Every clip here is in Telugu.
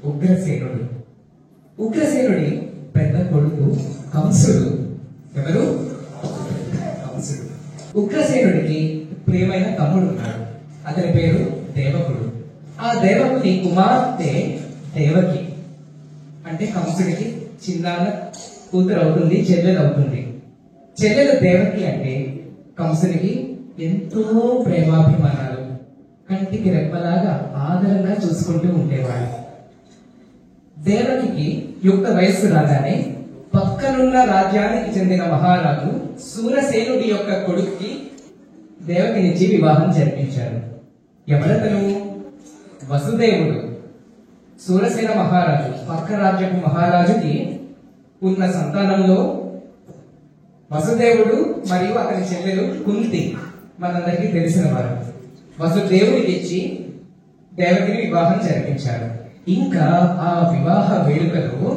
ఉగ్రసేనుడు. ఉగ్రసేనుడి పెద్ద కొడుకు కంసుడు. ఎవరు? కంసుడు. ఉగ్రసేనుడికి ప్రియమైన తమ్ముడు ఉన్నాడు. అతని పేరు దేవకుడు. ఆ దేవకుడి కుమార్తె దేవకి. అంటే కంసుడికి చిన్నాన్న కూతురు అవుతుంది, చెల్లెలు అవుతుంది. చెల్లెలు దేవకి అంటే కంసునికి ఎంతో ప్రేమాభిమానాలు, కంటికి రెప్పలాగా ఆదరంగా చూసుకుంటూ ఉండేవాడు. దేవకి యుక్త వయస్సు రాగానే పక్కనున్న రాజ్యానికి చెందిన మహారాజు సూరసేనుడి యొక్క కొడుక్కి దేవకినిచ్చి వివాహం జరిపించారు. ఎవరతను? వసుదేవుడు. సూరసేన మహారాజు పక్క రాజ్యపు మహారాజుకి ఉన్న సంతానంలో వసుదేవుడు మరియు అతని చెల్లెలు కుంతి మనందరికీ తెలిసిన వారు. వసుదేవుడికి ఇచ్చి దేవకిని వివాహం జరిపించారు. ఇంకా ఆ వివాహ వేడుకలో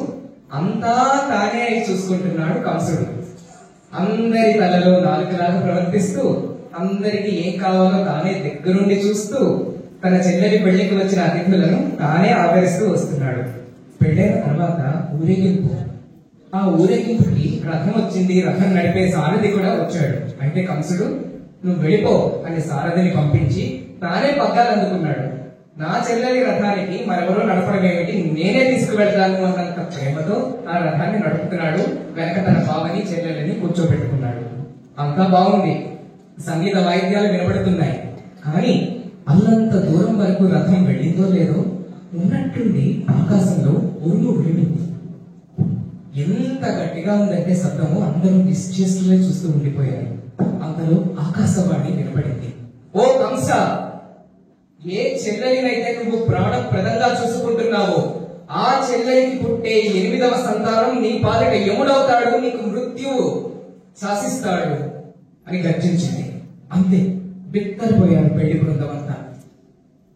అంతా తానే చూసుకుంటున్నాడు కంసుడు. అందరి తలలో నాలుకలాగా ప్రవర్తిస్తూ, అందరికి ఏం కావాలో తానే దగ్గరుండి చూస్తూ, తన చెల్లెలి పెళ్లికి వచ్చిన అతిథులను తానే ఆదరిస్తూ వస్తున్నాడు. పెళ్ళైన తర్వాత ఊరేగింపు. ఆ ఊరేగింపుకి రథం వచ్చింది. రథం నడిపే సారథి కూడా వచ్చాడు. అంటే కంసుడు నువ్వు వెళ్ళిపో అని సారథిని పంపించి తానే పగ్గాలు అందుకున్నాడు. నా చెల్లెలి రథానికి మరెవరో నడపడం ఏమిటి, నేనే తీసుకువెళ్తాను అన్నంత ప్రేమతో ఆ రథాన్ని నడుపుతున్నాడు. వెనక తన బావని చెల్లెలని కూర్చోబెట్టుకున్నాడు. అంతా బాగుంది, సంగీత వాయిద్యాలు వినపడుతున్నాయి. కానీ అల్లంత దూరం వరకు రథం వెళ్ళిందో లేదో ఉన్నట్టుండి ఆకాశంలో ఉరుము వెళ్ళింది. ఎంత గట్టిగా ఉందంటే శబ్దము అందరూ నిశ్చేస్తులే చూస్తూ ఉండిపోయారు. అంతలో ఆకాశవాణి వినపడింది. ఓ కంస, ఏ చెల్లెలినైతే నువ్వు ప్రాణప్రదంగా చూసుకుంటున్నావో ఆ చెల్లెలికి పుట్టే 8వ సంతానం నీ పాలిట యముడవుతాడు, నీకు మృత్యువు శాసిస్తాడు అని గర్జించింది. అంతే, బిత్తరిపోయారు పెళ్లి బృందం అంతా.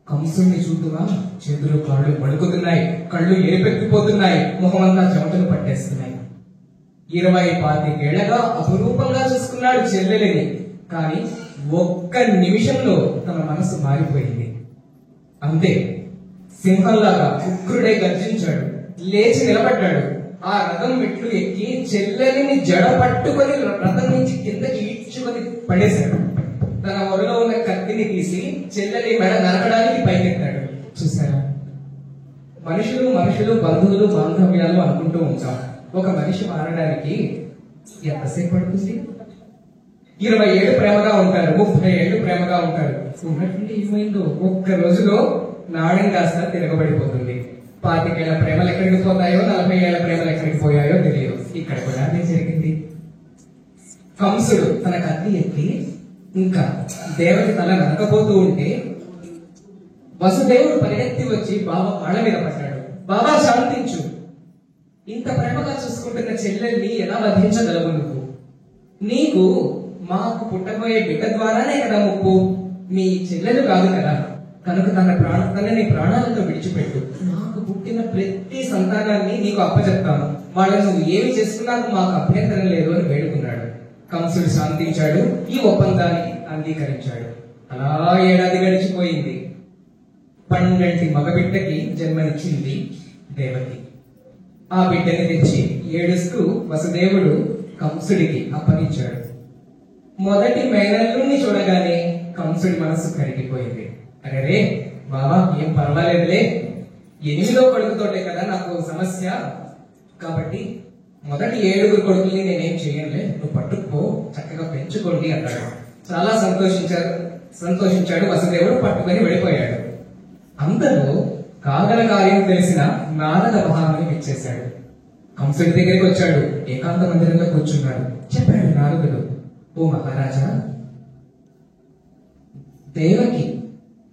కంసుడిని చూద్దుగా చేతులు కాళ్ళు వణుకుతున్నాయి, కళ్ళు ఎరిపెక్కిపోతున్నాయి, ముఖమంతా చెమటలు పట్టేస్తున్నాయి. 20-25 అపురూపంగా చూసుకున్నాడు చెల్లెలిని. కానీ ఒక్క నిమిషంలో తన మనసు మారిపోయింది. అంతే, సింహంలాగా ఉగ్రుడై గర్జించాడు, లేచి నిలబడ్డాడు. ఆ రథం మెట్లు ఎక్కి చెల్లెలిని జడ పట్టుకొని రథం నుంచి కిందకి ఈడ్చుకొని పడేశాడు. తన ఒడిలో ఉన్న కత్తిని తీసి చెల్లెలి మెడ నరకడానికి పైకెత్తాడు. చూసారా, మనుషులు బంధువులు బాంధవ్యాలు అనుకుంటూ ఉంటాం. ఒక మనిషి మారడానికి ఎంతసేపు పడుతుంది? 20 ఏళ్ళు ప్రేమగా ఉంటారు, 30 ఏళ్ళు ప్రేమగా ఉంటారు. ఉన్నట్టుండి ఏమైందో ఒక్క రోజులో నాణ్యం కాస్త తిరగబడిపోతుంది. 25 ఏళ్ల ప్రేమలు ఎక్కడికి పోతాయో, 40 ఏళ్ల ప్రేమలు ఎక్కడికి పోయాయో తెలియదు. ఇక్కడ కూడా అదే జరిగింది. కంసుడు తన కత్తి ఎత్తి ఇంకా దేవకి తల నరకపోతూ ఉంటే వసుదేవుడు పరిగెత్తి వచ్చి బాబా కాళ్ళ మీద పడ్డాడు. బాబా శాంతించు, ఇంత ప్రేమగా చూసుకుంటున్న చెల్లెల్ని ఎలా వధించగలవు నువ్వు? నీకు మాకు పుట్టబోయే బిడ్డ ద్వారానే కదా ముప్పు, మీ చెల్లెలు కాదు కదా. కనుక తనని ప్రాణాలతో విడిచిపెట్టు. నాకు పుట్టిన ప్రతి సంతానాన్ని నీకు అప్పచెప్తాను, వాళ్ళని నువ్వు ఏమి చేసుకున్నా మాకు అభ్యంతరం లేదు అని వేడుకున్నాడు. కంసుడు శాంతించాడు, ఈ ఒప్పందాన్ని అంగీకరించాడు. అలా ఏడాది గడిచిపోయింది. 12 మగబిడ్డకి జన్మనిచ్చింది దేవకి. ఆ బిడ్డని తెచ్చి ఏడుస్తూ వసుదేవుడు కంసుడికి అప్పగించాడు. మొదటి మేనల్లుని చూడగానే కంసుడి మనసు కరిగిపోయింది. అరే బాబా, ఏం పర్వాలేదులే, 8వ కొడుకుతోటే కదా నాకు సమస్య, కాబట్టి మొదటి 7 కొడుకుల్ని నేనేం చేయనులే, నువ్వు పట్టుకుపో, చక్కగా పెంచుకోండి అన్నాడు. చాలా సంతోషించాడు వసుదేవుడు. పట్టుకొని వెళ్ళిపోయాడు. అంతలో కాగల కార్యం తెలిసిన నారద మహాముని ఇచ్చేశాడు. కంసుడి దగ్గరికి వచ్చాడు. ఏకాంత మందిరంలో కూర్చున్నాడు. చెప్పాడు నారదుడు, ఓ మహారాజా, దేవకి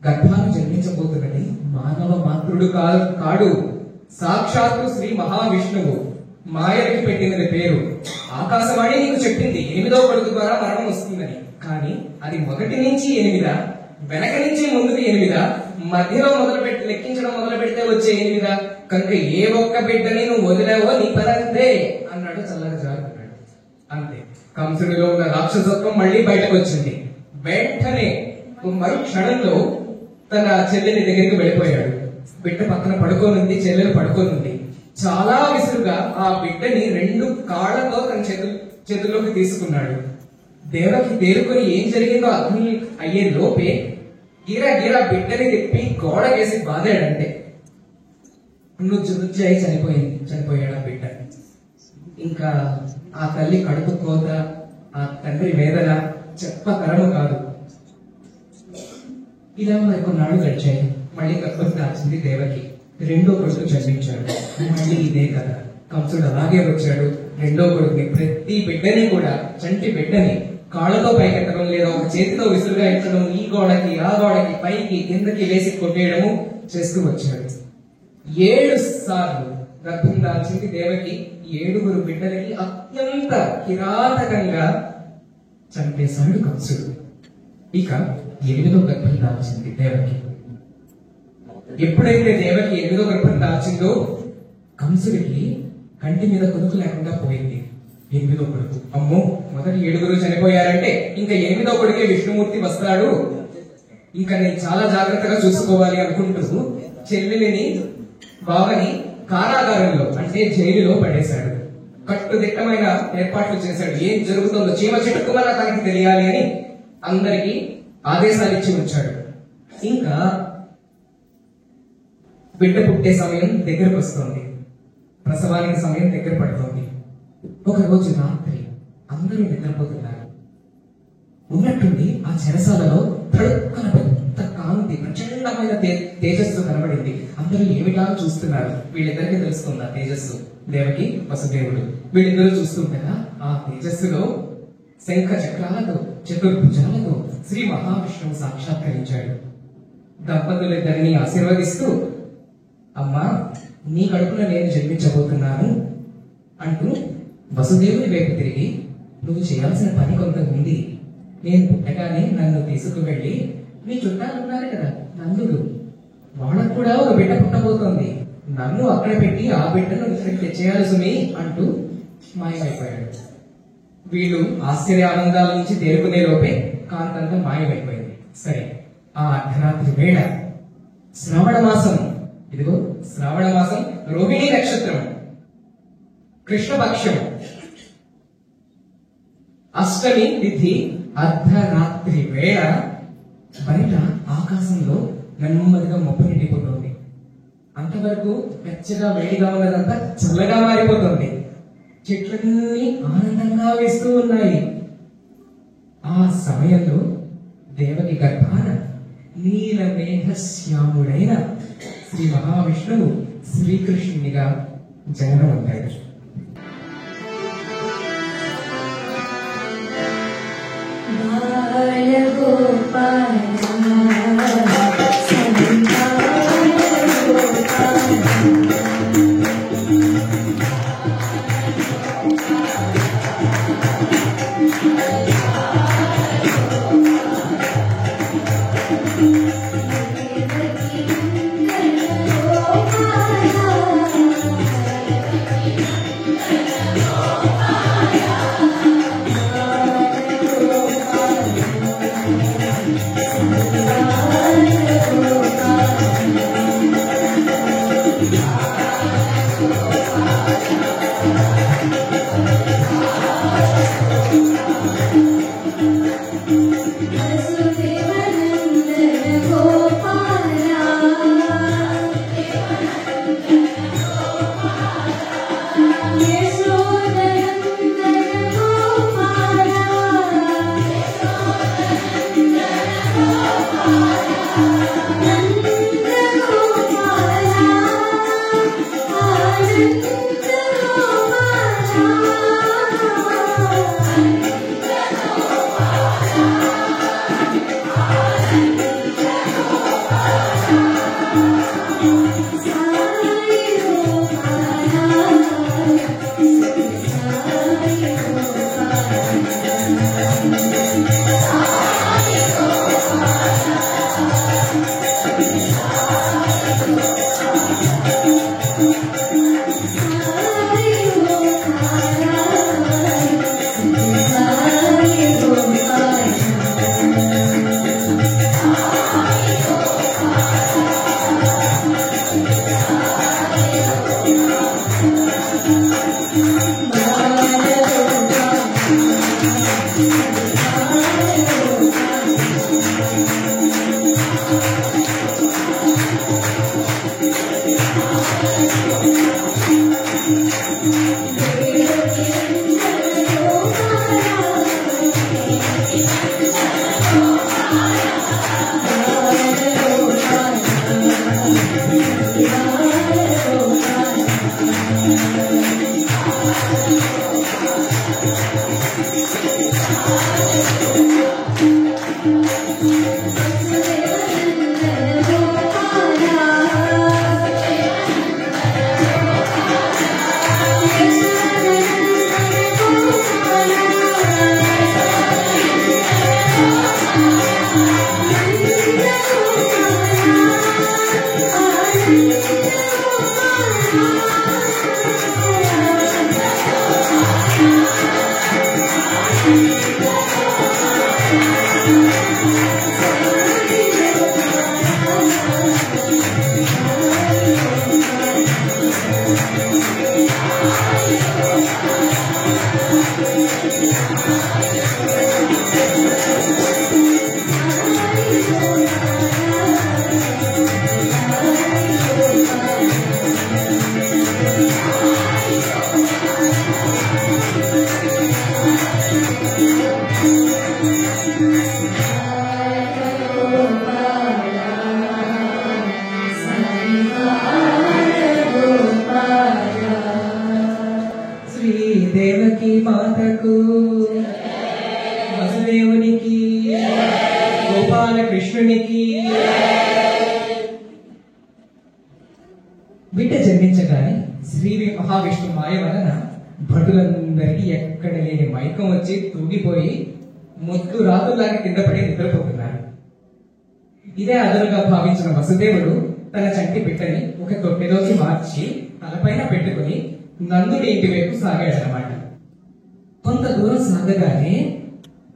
గర్భాన్ని జన్మించబోతున్నది మానవ మాతృడు కాడు, సాక్షాత్తు శ్రీ మహావిష్ణువు మాయకి పెట్టినది పేరు. ఆకాశవాణి నీకు చెప్పింది 8వ కొడుకు ద్వారా మరణం వస్తుందని. కానీ అది 1 నుంచి 8, వెనక నుంచి ముందుకు 8, మధ్యలో లెక్కించడం మొదలు పెడితే వచ్చే 8. కనుక ఏ ఒక్క బిడ్డని నువ్వు వదిలేవో నీ పనంతే అన్నాడు. చల్లగా జారుకున్నాడు. అంతే, కంసుడిలో ఉన్న రాక్షసత్వం మళ్ళీ బయటకు వచ్చింది. వెంటనే మరు క్షణంలో తన చెల్లెని దగ్గరికి వెళ్ళిపోయాడు. బిడ్డ పక్కన పడుకోనుంది, చెల్లెలు పడుకోనుంది. చాలా విసురుగా ఆ బిడ్డని 2 కాళ్లతో తన చేతుల్లోకి తీసుకున్నాడు. దేవకి తేరుకొని ఏం జరిగిందో అగ్ని అయ్యే లోపే గిరా గిరా బిడ్డని తిప్పి గోడ వేసి బాధాడంటే నుజ్జు అయి చనిపోయాడు ఆ బిడ్డ. ఇంకా ఆ తల్లి కడుపు కోత, ఆ తండ్రి వేదన చెప్పతరము కాదు. ఇలా మరి కొన్నాళ్ళు గడిచాయి. మళ్ళీ గర్భం దాచింది దేవకి. 2వ కొడుకు జన్మించాడు. మళ్ళీ ఇదే కదా, కంసుడు అలాగే వచ్చాడు. 2వ కొడుకుని, ప్రతి బిడ్డని కూడా, చంటి బిడ్డని కాళ్ళతో పైకెత్తడం లేదా ఒక చేతితో విసురుగా ఎత్తడం, ఈ గోడకి ఆ గోడకి పైకి కిందకి వేసి కొట్టేయడము చేస్తూ వచ్చాడు. 7 సార్లు గర్భం దాల్చింది దేవకి. 7గురు బిడ్డలకి అత్యంత కిరాతకంగా చంపేశాడు కంసుడు. ఇక 8వ గర్భం దాల్చింది దేవకి. ఎప్పుడైతే దేవకి 8వ గర్భం దాల్చిందో కంసుడికి కంటి మీద కొనుకు లేకుండా పోయింది. 8వ కొడుకు, అమ్మో మొదటి 7గురు చనిపోయారంటే ఇంకా 8వ కొడుకే విష్ణుమూర్తి వస్తాడు, ఇంకా నేను చాలా జాగ్రత్తగా చూసుకోవాలి అనుకుంటూ చెల్లెలిని బావని కారాగారంలో అంటే జైలులో పడేశాడు. కట్టుదిట్టమైన ఏర్పాట్లు చేశాడు. ఏం జరుగుతుందో చీమ చిటుకుమల తనకి తెలియాలి అని అందరికి ఆదేశాలు ఇచ్చి ఉంచాడు. ఇంకా బిడ్డ పుట్టే సమయం దగ్గరకు వస్తుంది. ప్రసవానికి సమయం దగ్గర పడుతుంది. ఒక రోజు రాత్రి అందరూ నిద్రపోతున్నారు. ఉన్నట్టుండి ఆ చెరసాలలో తడుక్కన పెద్ద కాంతి, ప్రచండమైన తేజస్సు కనబడింది. అందరూ ఏమిటా చూస్తున్నారు. వీళ్ళిద్దరికి తెలుస్తుంది ఆ తేజస్సు. దేవకి, వసుదేవుడు వీళ్ళిద్దరూ చూస్తుండగా ఆ తేజస్సులో శంఖ చక్రాలతో, చతుర్భుజాలతో శ్రీ మహావిష్ణువు సాక్షాత్కరించాడు. దంపతులిద్దరిని ఆశీర్వదిస్తూ, అమ్మా నీ కడుపున నేను జన్మించబోతున్నాను అంటూ వసుదేవుని వైపు తిరిగి, నువ్వు చేయాల్సిన పని కొంత ఉంది. నేను పుట్టగానే నన్ను తీసుకువెళ్ళి, మీ చుట్టాలు ఉన్నారు కదా నందుడు, వాళ్ళకు కూడా ఒక బిడ్డ పుట్టబోతోంది, నన్ను అక్కడ పెట్టి ఆ బిడ్డను ఇక్కడికి తెచ్చేయాలి సుమి అంటూ మాయమైపోయాడు. వీళ్ళు ఆశ్చర్యానందాల నుంచి తేరుకునే లోపే కాంతంతా మాయమైపోయింది. సరే, ఆ అర్ధరాత్రి వేళ శ్రావణ మాసం, ఇదిగో శ్రావణ మాసం, రోహిణి నక్షత్రం, కృష్ణపక్షం, అష్టమి తిథి, అర్ధరాత్రి వేళ బయట ఆకాశంలో నెమ్మదిగా మబ్బు నిండిపోతుంది. అంతవరకు వెచ్చగా వేడిగా ఉన్నదంతా చల్లగా మారిపోతుంది. చెట్లన్నీ ఆనందంగా వేస్తూ ఉన్నాయి. ఆ సమయంలో దేవకి గర్భాన నీలమేఘశ్యాముడైన శ్రీ మహావిష్ణువు శ్రీకృష్ణునిగా జననం ఉంటాడు. జానకి మాతకు, వసుదేవునికి, గోపాల కృష్ణునికి. బిడ్డ జన్మించగానే శ్రీ మహావిష్ణు మాయ వలన భటులందరికీ ఎక్కడ లేని మైకం వచ్చి తూగిపోయి ముద్దు రాతుల్లాగా కింద పడి నిద్రపోతున్నారు. ఇదే అదనుగా భావించిన వసుదేవుడు తన చంటి బిడ్డని ఒక తొట్టెలోకి మార్చి తలపైన పెట్టుకుని నందుడి ఇంటి వైపు సాగాడనమాట. కొంత దూరం సాగగానే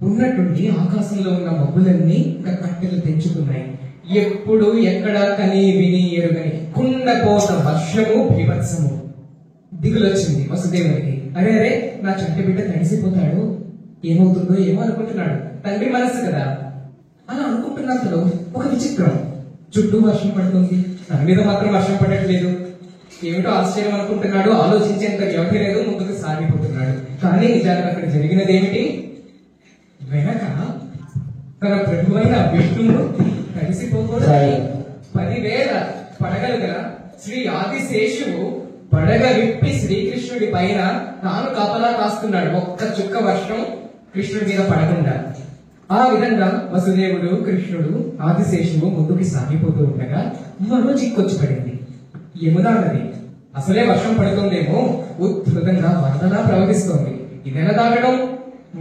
ఉన్నట్టుండి ఆకాశంలో ఉన్న మబ్బులన్నీ ఇంకా కట్టెలు తెంచుకున్నాయి. ఎప్పుడు ఎక్కడ కని విని ఎరుగని కుండపోత వర్షము బీభత్సము. దిగులొచ్చింది వసుదేవునికి. అరే అరే, నా చంటి బిడ్డ తడిసిపోతాడు, ఏమవుతుందో ఏమో అనుకుంటున్నాడు. తండ్రి మనస్సు కదా. అలా అనుకుంటున్నంతలో ఒక విచిత్రం. చుట్టూ వర్షం పడుతుంది, తన మీద మాత్రం వర్షం పడట్లేదు. ఏమిటో ఆశ్చర్యం అనుకుంటున్నాడు. ఆలోచించేంత వ్యవధి లేదు, ముందుకు సాగిపోతున్నాడు. కానీ నిజానికి అక్కడ జరిగినదేమిటి? వెనక తన ప్రభువైన విష్ణుమూర్తి కలిసిపోతున్నాడు. 10,000 పడగలు గల శ్రీ ఆదిశేషువు పడగ విప్పి శ్రీకృష్ణుడి పైన తాను కాపలా కాస్తున్నాడు. ఒక్క చుక్క వర్షం కృష్ణుడి మీద పడకుండా. ఆ విధంగా వసుదేవుడు, కృష్ణుడు, ఆదిశేషువు ముందుకు సాగిపోతూ ఉండగా మరో చిక్కొచ్చి పడింది. యమునా నది. అసలే వర్షం పడుతుందేమో, ఉద్ధృతంగా వరదలా ప్రవహిస్తోంది. ఇదెలా దాటడం?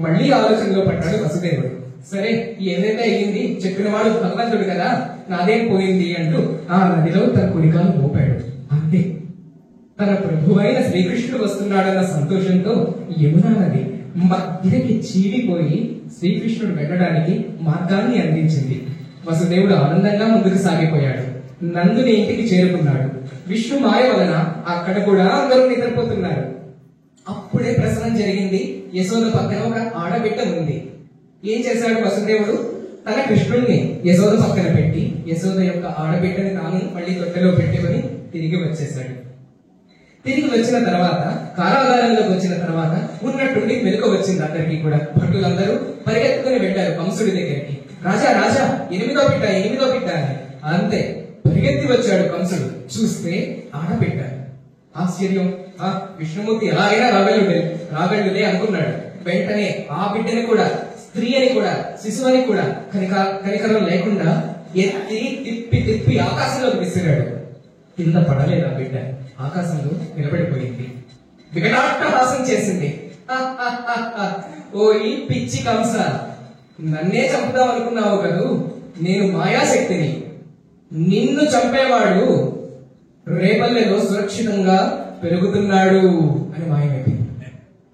మళ్లీ ఆలోచనలో పడ్డాడు వసుదేవుడు. సరే, ఏదైతే అయ్యింది, చెప్పిన వాడు భగవంతుడు కదా, నాదేం పోయింది అంటూ ఆ నదిలో తన కుడికాలు మోపాడు. అంతే, తన ప్రభువైన శ్రీకృష్ణుడు వస్తున్నాడన్న సంతోషంతో యమునా నది మధ్యకి చీడిపోయి శ్రీకృష్ణుడు వెళ్ళడానికి మార్గాన్ని అందించింది. వసుదేవుడు ఆనందంగా ముందుకు సాగిపోయాడు. నందుని ఇంటికి చేరుకున్నాడు. విష్ణు మాయ వలన అక్కడ కూడా అందరూ నిద్రపోతున్నారు. అప్పుడే ప్రసవం జరిగింది. యశోద పక్కన ఒక ఆడబిడ్డ ఉంది. ఏం చేశాడు వసుదేవుడు? తన కృష్ణుడిని యశోద పక్కన పెట్టి యశోద యొక్క ఆడబిడ్డని తాను మళ్ళీ తొట్టెలో పెట్టుకుని తిరిగి వచ్చేశాడు. తిరిగి వచ్చిన తర్వాత, కారాగారంలోకి వచ్చిన తర్వాత ఉన్నట్టుండి మెలకు వచ్చింది అందరికీ కూడా. భటులందరూ పరిగెత్తుకుని వెళ్ళారు కంసుడి దగ్గరికి. రాజా రాజా, 8వ బిడ్డ అని. అంతే, పరిగెత్తి వచ్చాడు కంసుడు. చూస్తే ఆడబిడ్డ. ఆశ్చర్యం. ఆ విష్ణుమూర్తి ఎలాగైనా రాగళ్ళులే అనుకున్నాడు. వెంటనే ఆ బిడ్డని కూడా, స్త్రీ అని కూడా, శిశువుని కూడా కనికరం లేకుండా ఎత్తి తిప్పి తిప్పి ఆకాశంలోకి విసిరాడు. కింద పడలేదు ఆ బిడ్డ, ఆకాశంలో నిలబడిపోయింది. వికటాట్టహాసం చేసింది. ఓ ఈ పిచ్చి కంస, నన్నే చంపుదాం అనుకున్నావు కదూ, నేను మాయాశక్తిని. నిన్ను చంపేవాడు రేపల్లెలో సురక్షితంగా పెరుగుతున్నాడు అని మాయమైపోయింది.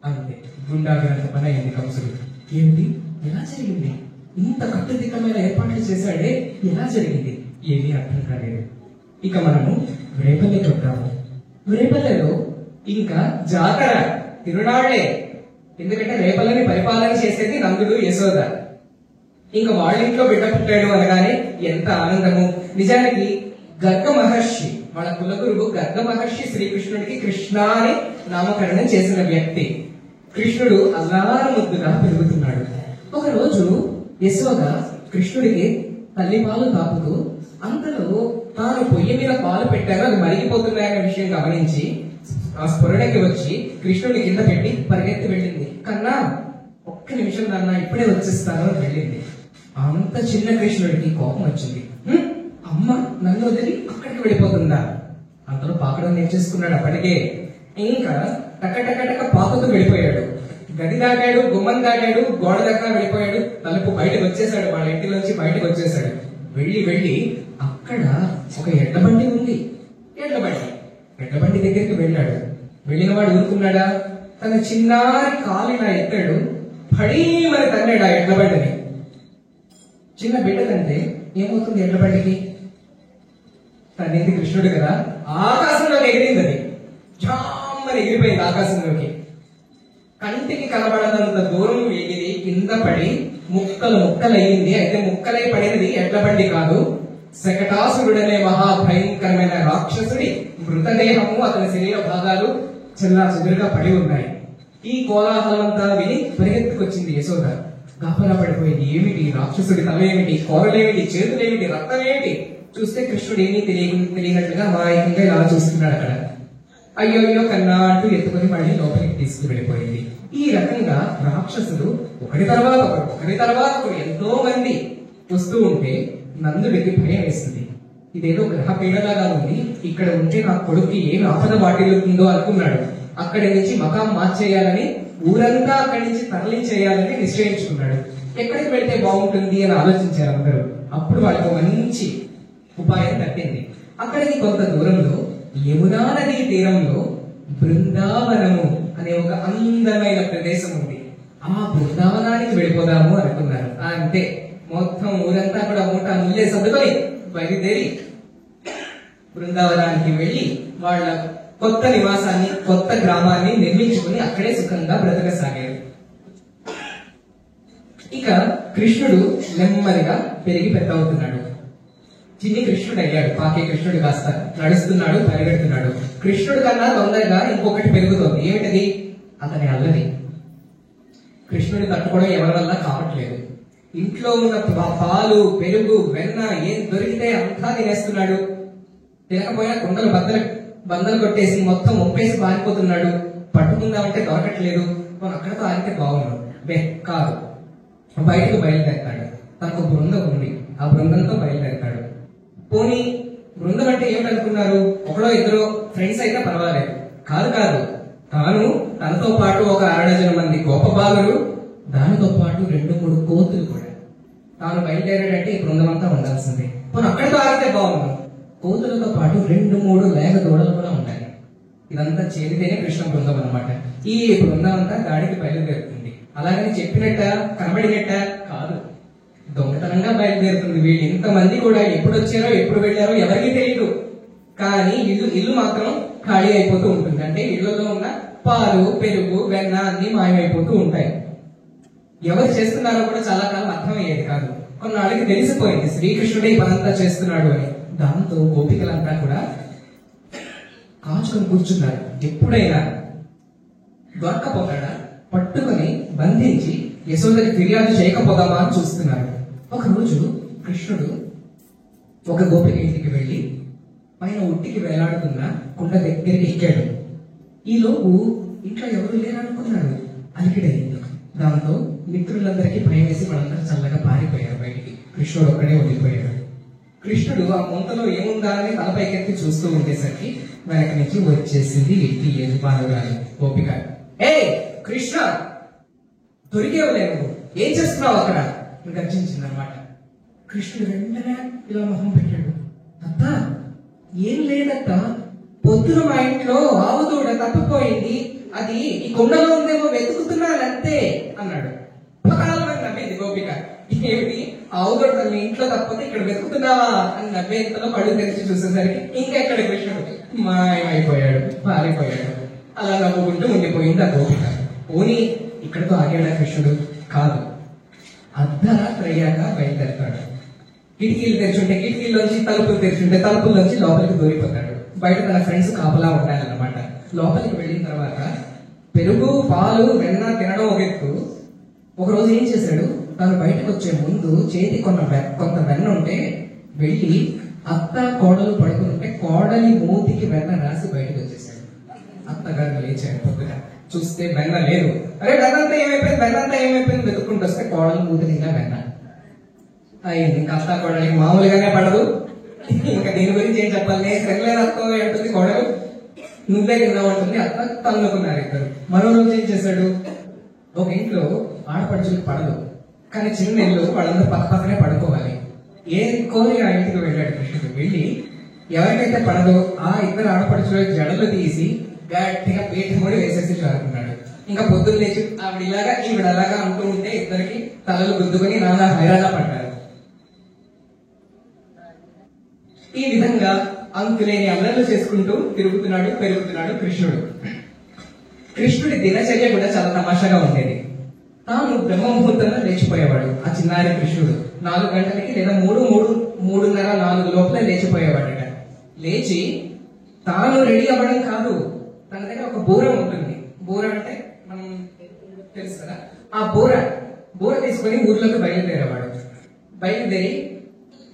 అంతే, గుండాగ్రంథ పని అయింది కంసుడు. ఏమిటి, ఎలా జరిగింది? ఇంత కట్టుదిట్టమైన ఏర్పాట్లు చేశాడే, ఎలా జరిగింది? ఏమీ అర్థం కాలేదు. ఇక మనము రేపల్లెకి వద్దాము. రేపల్లెలో ఇంకా జాతర, తిరునాళ్లే. ఎందుకంటే రేపల్లని పరిపాలన చేసేది నందుడు, యశోద. ఇంకా వాళ్ళ ఇంట్లో బిడ్డ పుట్టాడు అనగానే ఎంత ఆనందము. నిజానికి గర్గ మహర్షి, వాళ్ళ కులగురువు గర్గ మహర్షి శ్రీకృష్ణుడికి కృష్ణ అని నామకరణం చేసిన వ్యక్తి. కృష్ణుడు అల్లార ముద్దుగా పెరుగుతున్నాడు. ఒక రోజు యశోద కృష్ణుడికి తల్లి పాలు తాపుతూ, అంతలో తాను పొయ్యి మీద పాలు పెట్టారో అది మరిగిపోతున్నాయన్న విషయం గమనించి ఆ స్ఫురణకి వచ్చి కృష్ణుడి కింద పెట్టి పరిగెత్తి వెళ్ళింది. కన్నా, ఒక్క నిమిషం నాన్న, ఇప్పుడే వచ్చేస్తాను అని వెళ్ళింది. అంత చిన్న కృష్ణుడికి కోపం వచ్చింది. అమ్మ నన్ను వదిలి అక్కడికి వెళ్ళిపోతుందా? అంతలో పాకడం నేర్చేసుకున్నాడు అప్పటికే. ఇంకా టక పాకుతూ వెళ్ళిపోయాడు. గది దాటాడు, గుమ్మం దాటాడు, గోడ దాకా వెళ్ళిపోయాడు. తలుపు బయటకు వచ్చేసాడు, వాళ్ళ ఇంటిలోంచి బయటకు వచ్చేసాడు. వెళ్ళి అక్కడ ఒక ఎడ్లబండి ఉంది. ఎడ్లబండి దగ్గరికి వెళ్ళాడు. వెళ్ళిన వాడు ఊరుకున్నాడా? తన చిన్నారి కాలు ఇలా ఎత్తాడు, పడి మరి తన్నాడు ఆ ఎడ్లబండిని. చిన్న బిడ్డకంటే ఏమవుతుంది ఎడ్లబండికి? తనేది కృష్ణుడు కదా, ఆకాశంలోకి ఎగిరింది. అది జామ్మని ఎగిరిపోయింది ఆకాశంలోకి. కంటికి కనబడనంత దూరం ఎగిరి కింద పడి ముక్కలయ్యింది. అయితే ముక్కలై పడినది ఎడ్లబండి కాదు, శకటాసురుడనే మహాభయంకరమైన రాక్షసుడి మృతదేహము, అతని శరీర భాగాలు చిల్లా చెదురుగా పడి ఉన్నాయి. ఈ కోలాహలమంతా విని పరిగెత్తుకొచ్చింది యశోద. గాపరా పడిపోయింది. ఏమిటి, రాక్షసుడి తల ఏమిటి, కోరలేమిటి, చేతులేమిటి, రక్తం ఏమిటి? చూస్తే కృష్ణుడు ఏమీ తెలియనట్లుగా మాయకంగా ఇలా చూస్తున్నాడు అక్కడ. అయ్యో కన్నా అంటూ ఎత్తుకొని మళ్ళీ లోపలికి తీసుకుని వెళ్ళిపోయింది. ఈ రకంగా రాక్షసులు ఒకటి తర్వాత ఒకరు ఎంతో మంది వస్తూ ఉంటే నందుడికి భయం వేస్తుంది. ఇదేదో గ్రహ పీడలాగా ఉంది, ఇక్కడ ఉంటే నా కొడుక్కి ఏమి ఆపద వాటిల్లుతుందో అనుకున్నాడు. అక్కడి నుంచి మకాం మార్చేయాలని, ఊరంతా అక్కడి నుంచి తరలించేయాలని నిశ్చయించుకున్నాడు. ఎక్కడికి వెళ్తే బాగుంటుంది అని ఆలోచించారు అందరూ. అప్పుడు వాళ్ళకు మంచి ఉపాయం తట్టింది. అక్కడికి కొంత దూరంలో యమునా నదీ తీరంలో బృందావనము అనే ఒక అందమైన ప్రదేశం ఉంది. ఆ బృందావనానికి వెళ్ళిపోదాము అనుకున్నారు. అంతే, మొత్తం ఊరంతా కూడా మూట ముల్లే సర్దుకొని బయలుదేరి బృందావనానికి వెళ్లి వాళ్ళ కొత్త నివాసాన్ని, కొత్త గ్రామాన్ని నిర్మించుకుని అక్కడే సుఖంగా బ్రతకసాగారు. ఇక కృష్ణుడు నెమ్మదిగా పెరిగి పెద్ద అవుతున్నాడు. చిన్ని కృష్ణుడు అయ్యాడు. పాకే కృష్ణుడు కాస్త నడుస్తున్నాడు, పరిగెడుతున్నాడు. కృష్ణుడు కన్నా తొందరగా ఇంకొకటి పెరుగుతోంది. ఏమిటది? అతని అల్లరి. కృష్ణుడి తట్టుకోవడం ఎవరి వల్ల కావట్లేదు. ఇంట్లో ఉన్న పాలు, పెరుగు, వెన్న ఏం దొరికితే అంతా తినేస్తున్నాడు. తినకపోయినా కుండలు బందలు కొట్టేసి మొత్తం ఒప్పేసి పారిపోతున్నాడు. పట్టుకుందామంటే దొరకట్లేదు. మనం అక్కడతో ఆగితే బాగున్నాడు. కాదు, బయటకు బయలుదేరతాడు. తనకు బృందం ఉంది, ఆ బృందంతో బయలుదేరతాడు. పోనీ బృందం అంటే ఏమిటనుకున్నారు? ఒకడో ఇద్దరు ఫ్రెండ్స్ అయితే పర్వాలేదు. కాదు, తాను తనతో పాటు ఒక 6 మంది గోపబాలురు, దానితో పాటు 2-3 కోతులు కూడా. తాను బయలుదేరాడంటే ఈ బృందం అంతా ఉండాల్సిందే. మనం అక్కడితో ఆగితే బాగున్నాం. కోతులతో పాటు 2-3 లేగ దూడలు కూడా ఉంటాయి. ఇదంతా చేరితేనే కృష్ణ బృందం అన్నమాట. ఈ బృందం అంతా గాడికి బయలుదేరుతుంది. అలాగని చెప్పినట్ట, కనబడినట్ట కాదు, దొంగతనంగా బయలుదేరుతుంది. వీళ్ళు ఇంతమంది కూడా ఎప్పుడు వచ్చారో ఎప్పుడు వెళ్ళారో ఎవరికి తెలియదు. కానీ ఇల్లు మాత్రం ఖాళీ అయిపోతూ ఉంటుంది. అంటే ఇళ్లలో ఉన్న పాలు, పెరుగు, వెన్న అన్ని మాయమైపోతూ ఉంటాయి. ఎవరు చేస్తున్నారో కూడా చాలా కాలం అర్థమయ్యేది కాదు. కొన్నాళ్ళకి తెలిసిపోయింది శ్రీకృష్ణుడే పనంతా చేస్తున్నాడు అని. దాంతో గోపికలంతా కూడా కాచుకొని కూర్చున్నారు. ఎప్పుడైనా దొరకపోతాడా పట్టుకొని బంధించి యశోదకి ఫిర్యాదు చేయకపోదామా అని చూస్తున్నారు. ఒకరోజు కృష్ణుడు ఒక గోపిక ఇంటికి వెళ్లి పైన ఉట్టికి వేలాడుతున్న కుండ దగ్గరికి ఎక్కాడు. ఈలోపు ఇంట్లో ఎవరు లేరనుకున్నాడు. అలికిడైంది. దాంతో మిత్రులందరికీ భయం వేసి వాళ్ళందరూ చల్లగా పారిపోయారు బయటికి. కృష్ణుడు ఒక్కడే వదిలిపోయాడు. కృష్ణుడు ఆ ముంతలో ఏముందా అని తలపైకెత్తి చూస్తూ ఉండేసరికి వెనక నుంచి వచ్చేసింది ఎట్టి యజమానురాలు గోపిక. ఏ కృష్ణ, దొరికేవులే, నువ్వు ఏం చేస్తున్నావు అక్కడ? గర్జించింది అనమాట. కృష్ణుడు వెంటనే ఇలా మొహం పెట్టాడు. అత్త, ఏం లేదత్త, పొద్దున మా ఇంట్లో ఆవు దూడ తప్పిపోయింది, అది ఈ కొండలో ఉందేమో వెతుకుతున్నానంతే అన్నాడు. నవ్వింది గోపిక. ఏమిటి, ఆవు దూడ మీ ఇంట్లో తప్పతే ఇక్కడ వెతుకుతున్నావా అని నవ్వేంతలో కళ్ళు తెరిచి చూసేసరికి ఇంకెక్కడ కృష్ణుడు మాయమైపోయాడు, పారిపోయాడు. అలా నవ్వుకుంటూ ఉండిపోయింది ఆ గోపిక. పోనీ ఇక్కడతో ఆగాడా కృష్ణుడు? కాదు, అర్ధరాత్రి అయ్యాక బయలుదేరతాడు. కిటికీలు తెరిచుంటే కిటికీల్లోంచి, తలుపులు తెరిచుంటే తలుపుల్లోంచి లోపలికి దూరిపోతాడు. బయట తన ఫ్రెండ్స్ కాపలా ఉంటాయన్నమాట. లోపలికి వెళ్ళిన తర్వాత పెరుగు, పాలు, వెన్న తినడం ఒక ఎత్తు. ఒకరోజు ఏం చేశాడు, తను బయటకు వచ్చే ముందు చేతి కొంత వెన్న ఉంటే వెళ్ళి అత్త కోడలు పడుకుని ఉంటే కోడలి మూతికి వెన్న రాసి బయటకు వచ్చేసాడు. అత్తగారు లేచాడు. పొద్దున చూస్తే వెన్న లేదు. అరే వెన్నంతా ఏమైపోయింది వెతుక్కుంటూ వస్తే కోడలు మూతి నిండా వెన్న అయింది. ఇంకా అత్త కోడలికి మామూలుగానే పడదు. ఇంకా దీని గురించి ఏం చెప్పాలి, నేను తినలేదు అత్త అంటుంది కోడలు, నువ్వే తిన్నావు అంటుంది అత్త. తన్నుకున్నారు ఇద్దరు. మరో రోజు ఏం చేశాడు, ఒక ఇంట్లో ఆడపడుచులకు పడదు, కానీ చిన్న ఇల్లు, వాళ్ళందరూ పక్కనే పడుకోవాలి. ఏం కోరి ఆ ఇంటికి వెళ్ళాడు కృష్ణుడు. వెళ్ళి ఎవరికైతే పడదో ఆ ఇద్దరు ఆడపడుచుల జడలు తీసి గట్టిగా పీఠ కూడా వేసేసి చారుకున్నాడు. ఇంకా పొద్దున్న లేచి ఆవిడ ఇలాగా ఈవిడ అలాగా అంటూ ఉంటే ఇద్దరికి తలలు గుద్దుకొని నానా హైరాణ పడ్డారు. ఈ విధంగా అంతులేని అల్లర్లు చేసుకుంటూ తిరుగుతున్నాడు, పెరుగుతున్నాడు కృష్ణుడు. కృష్ణుడి దినచర్య కూడా చాలా తమాషాగా ఉండేది. తాను బ్రహ్మ ముహూర్తంలో లేచిపోయేవాడు. ఆ చిన్నారి కృష్ణుడు 4 గంటలకి లేదా 3:30, 4 లోపలే లేచిపోయేవాడట. లేచి తాను రెడీ అవ్వడం కాదు, తన దగ్గర ఒక బూర ఉంటుంది. బూర అంటే మనం తెలుసు కదా, ఆ బూర తీసుకొని ఊర్లోకి బయలుదేరేవాడు. బయలుదేరి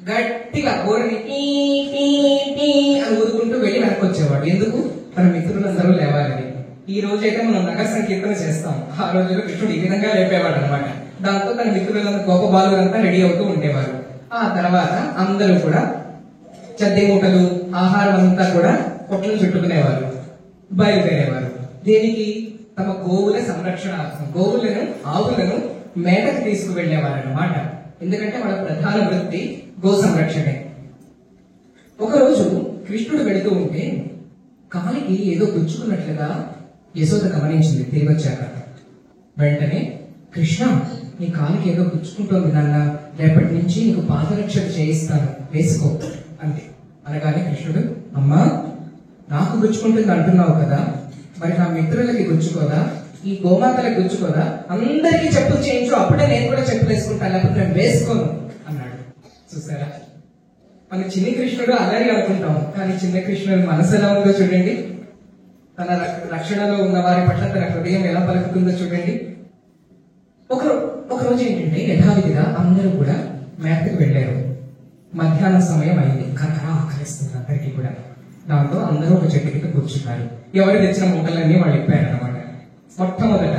గట్టిగా బూరని అని ఊరుకుంటూ వెళ్ళి వెనక్కి వచ్చేవాడు. ఎందుకు? తన మిత్రులందరూ లేవాలని. ఈ రోజు అయితే మనం నగర సంకీర్తన చేస్తాం. ఆ రోజుల్లో కృష్ణుడు ఈ విధంగా లేపేవాడు అనమాట. దాంతో తన మిత్రులంతా గోపబాలురంతా రెడీ అవుతూ ఉండేవారు. ఆ తర్వాత అందరూ కూడా చద్ది మూటలు, ఆహారం అంతా కూడా పొట్టలు చుట్టుకునేవారు, బయలుదేరేవారు. దేనికి? తమ గోవుల సంరక్షణార్థం. గోవులను, ఆవులను మేతకు తీసుకువెళ్లేవారు అనమాట. ఎందుకంటే వాళ్ళ ప్రధాన వృత్తి గో సంరక్షణే. ఒకరోజు కృష్ణుడు వెళుతూ ఉంటే కాలికి ఏదో గుచ్చుకున్నట్లుగా యశోద గమనించింది. తిరిగి వచ్చాక వెంటనే, కృష్ణ, నీ కాలికి ఏదో గుచ్చుకుంటోంది నాన్న, రేపటి నుంచి నీకు పాదరక్షణ చేయిస్తాను, వేసుకో అంతే. అనగానే కృష్ణుడు, అమ్మా, నాకు గుచ్చుకుంటుంది అంటున్నావు కదా, మరి నా మిత్రులకి గుచ్చుకోదా, ఈ గోమాతలకు గుచ్చుకోదా, అందరికీ చెప్పులు చేయించు, అప్పుడే నేను కూడా చెప్పులు వేసుకుంటాను, లేకపోతే నేను వేసుకోను అన్నాడు. చూసారా, మన చిన్ని కృష్ణుడు అలాగే అనుకుంటాం, కానీ చిన్న కృష్ణుడు మనసు ఎలా ఉందో చూడండి. తన రక్షణలో ఉన్న వారి పట్ల తన హృదయం ఎలా పలుకుతుందో చూడండి. ఒక రోజు ఏంటంటే యథావిధిగా అందరూ కూడా మేతకు వెళ్ళారు. మధ్యాహ్నం సమయం అయింది. కరకరా ఆకలిస్తుంది అందరికీ కూడా. దాంతో అందరూ ఒక చెట్టు కింద కూర్చున్నారు. ఎవరు తెచ్చిన మూటలన్నీ వాళ్ళు ఇప్పారనమాట. మొట్టమొదట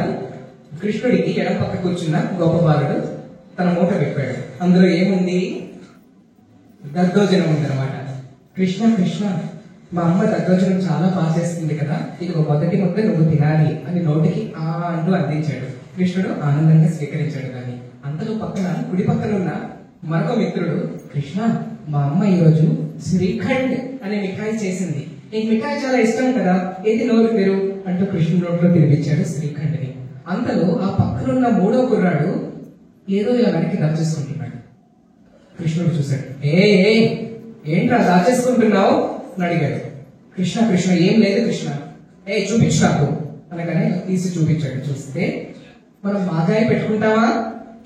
కృష్ణుడికి ఎడం పక్క కూర్చున్న గోపబాలుడు తన మూట విప్పాడు. అందులో ఏముంది? దద్దోజనం ఉందన్నమాట. కృష్ణ, కృష్ణ, మా అమ్మ దద్దోజనం చాలా బాగా చేస్తుంది కదా, ఇది ఒక మొదటి ముద్ద నువ్వు తినాలి అని నోటికి అంటూ అందించాడు. కృష్ణుడు ఆనందంగా స్వీకరించాడు. కానీ అంతలో పక్కన, కుడి పక్కన ఉన్న మరొక మిత్రుడు, కృష్ణ, మా అమ్మ ఈరోజు శ్రీఖండ్ అనే మిఠాయి చేసింది, నీకు మిఠాయి చాలా ఇష్టం కదా, ఏది నోరు తెరు అంటూ కృష్ణుడు నోట్లో తినిపించాడు శ్రీఖండ్ని. అంతలో ఆ పక్కనున్న మూడో కుర్రాడు ఏదో ఇలా వెనక్కి దాచేసుకుంటున్నాడు. కృష్ణుడు చూశాడు. ఏంట్రా దాచేసుకుంటున్నావు అని అడిగాడు. కృష్ణ, కృష్ణ, ఏం లేదు కృష్ణ, చూపించు నాకు అనగానే తీసి చూపించాడు. చూస్తే, మనం మాగాయ పెట్టుకుంటావా,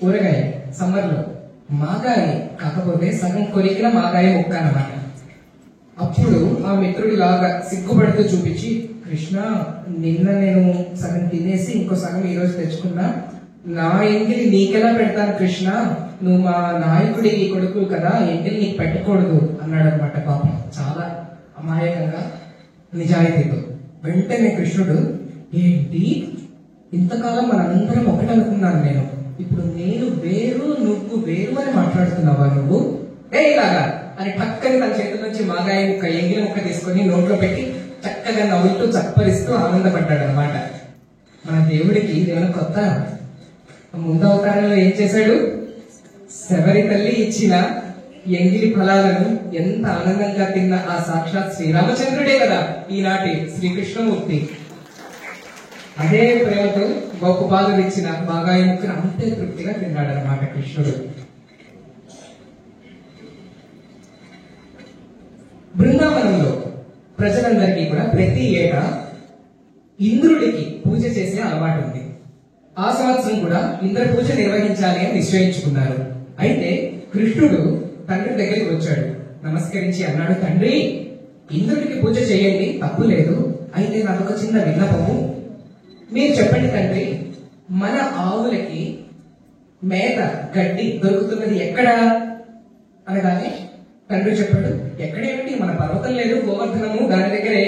ఊరగాయ, సమ్మర్ లో మాగాయ, కాకపోతే సగం కొరికిన మాగాయ ముక్క అన్నమాట. అప్పుడు ఆ మిత్రుడు లాగా సిగ్గుపడుతూ చూపించి, కృష్ణ, నిన్న నేను సగం తినేసి ఇంకో సగం ఈ రోజు తెచ్చుకున్నా, నా ఎంగిలి నీకెలా పెడతాను కృష్ణ, నువ్వు మా నాయకుడి కొడుకు కదా, ఎంగిలి నీకు పెట్టకూడదు అన్నాడు అనమాట. పాపం చాలా అమాయకంగా, నిజాయితీతో. వెంటనే కృష్ణుడు, ఏంటి ఇంతకాలం మనందరం ఒకటనుకున్నాను నేను, ఇప్పుడు నేను వేరు నువ్వు వేరు అని మాట్లాడుతున్నావా నువ్వు, ఇలాగా అని పక్కన తన చేతుల నుంచి మాగాయ ముక్క, ఎంగిలి ముక్క తీసుకొని నోట్లో పెట్టి చక్కగా నవ్వుతూ చప్పరిస్తూ ఆనందపడ్డాడు అనమాట. మన దేవుడికి ఇదేమైనా కొత్త? ముందు అవతారంలో ఏం చేశాడు? శబరి తల్లి ఇచ్చిన ఎంగిలి ఫలాలను ఎంత ఆనందంగా తిన్న ఆ సాక్షాత్ శ్రీరామచంద్రుడే కదా ఈనాటి శ్రీకృష్ణమూర్తి. అదే ప్రేమతో గోపబాలుడు ఇచ్చిన మాగాయ ముక్కను అంతే తృప్తిగా తిన్నాడు అనమాట కృష్ణుడు. బృందావనంలో ప్రజలందరికీ కూడా ప్రతి ఏటా ఇంద్రుడికి పూజ చేసే అలవాటు ఉంది. ఆ సంవత్సరం కూడా ఇంద్ర పూజ నిర్వహించాలి అని నిశ్చయించుకున్నారు. అయితే కృష్ణుడు తండ్రి దగ్గరికి వచ్చాడు. నమస్కరించి అన్నాడు, తండ్రి, ఇంద్రుడికి పూజ చేయండి, తప్పు లేదు. అయితే నాకు ఒక చిన్న విన్నపము, మీరు చెప్పండి తండ్రి, మన ఆవులకి మేత, గడ్డి దొరుకుతున్నది ఎక్కడా అనగానే తండ్రి చెప్పాడు, ఎక్కడేమిటి, మన పర్వతం లేదు, గోవర్ధనము దాని దగ్గరే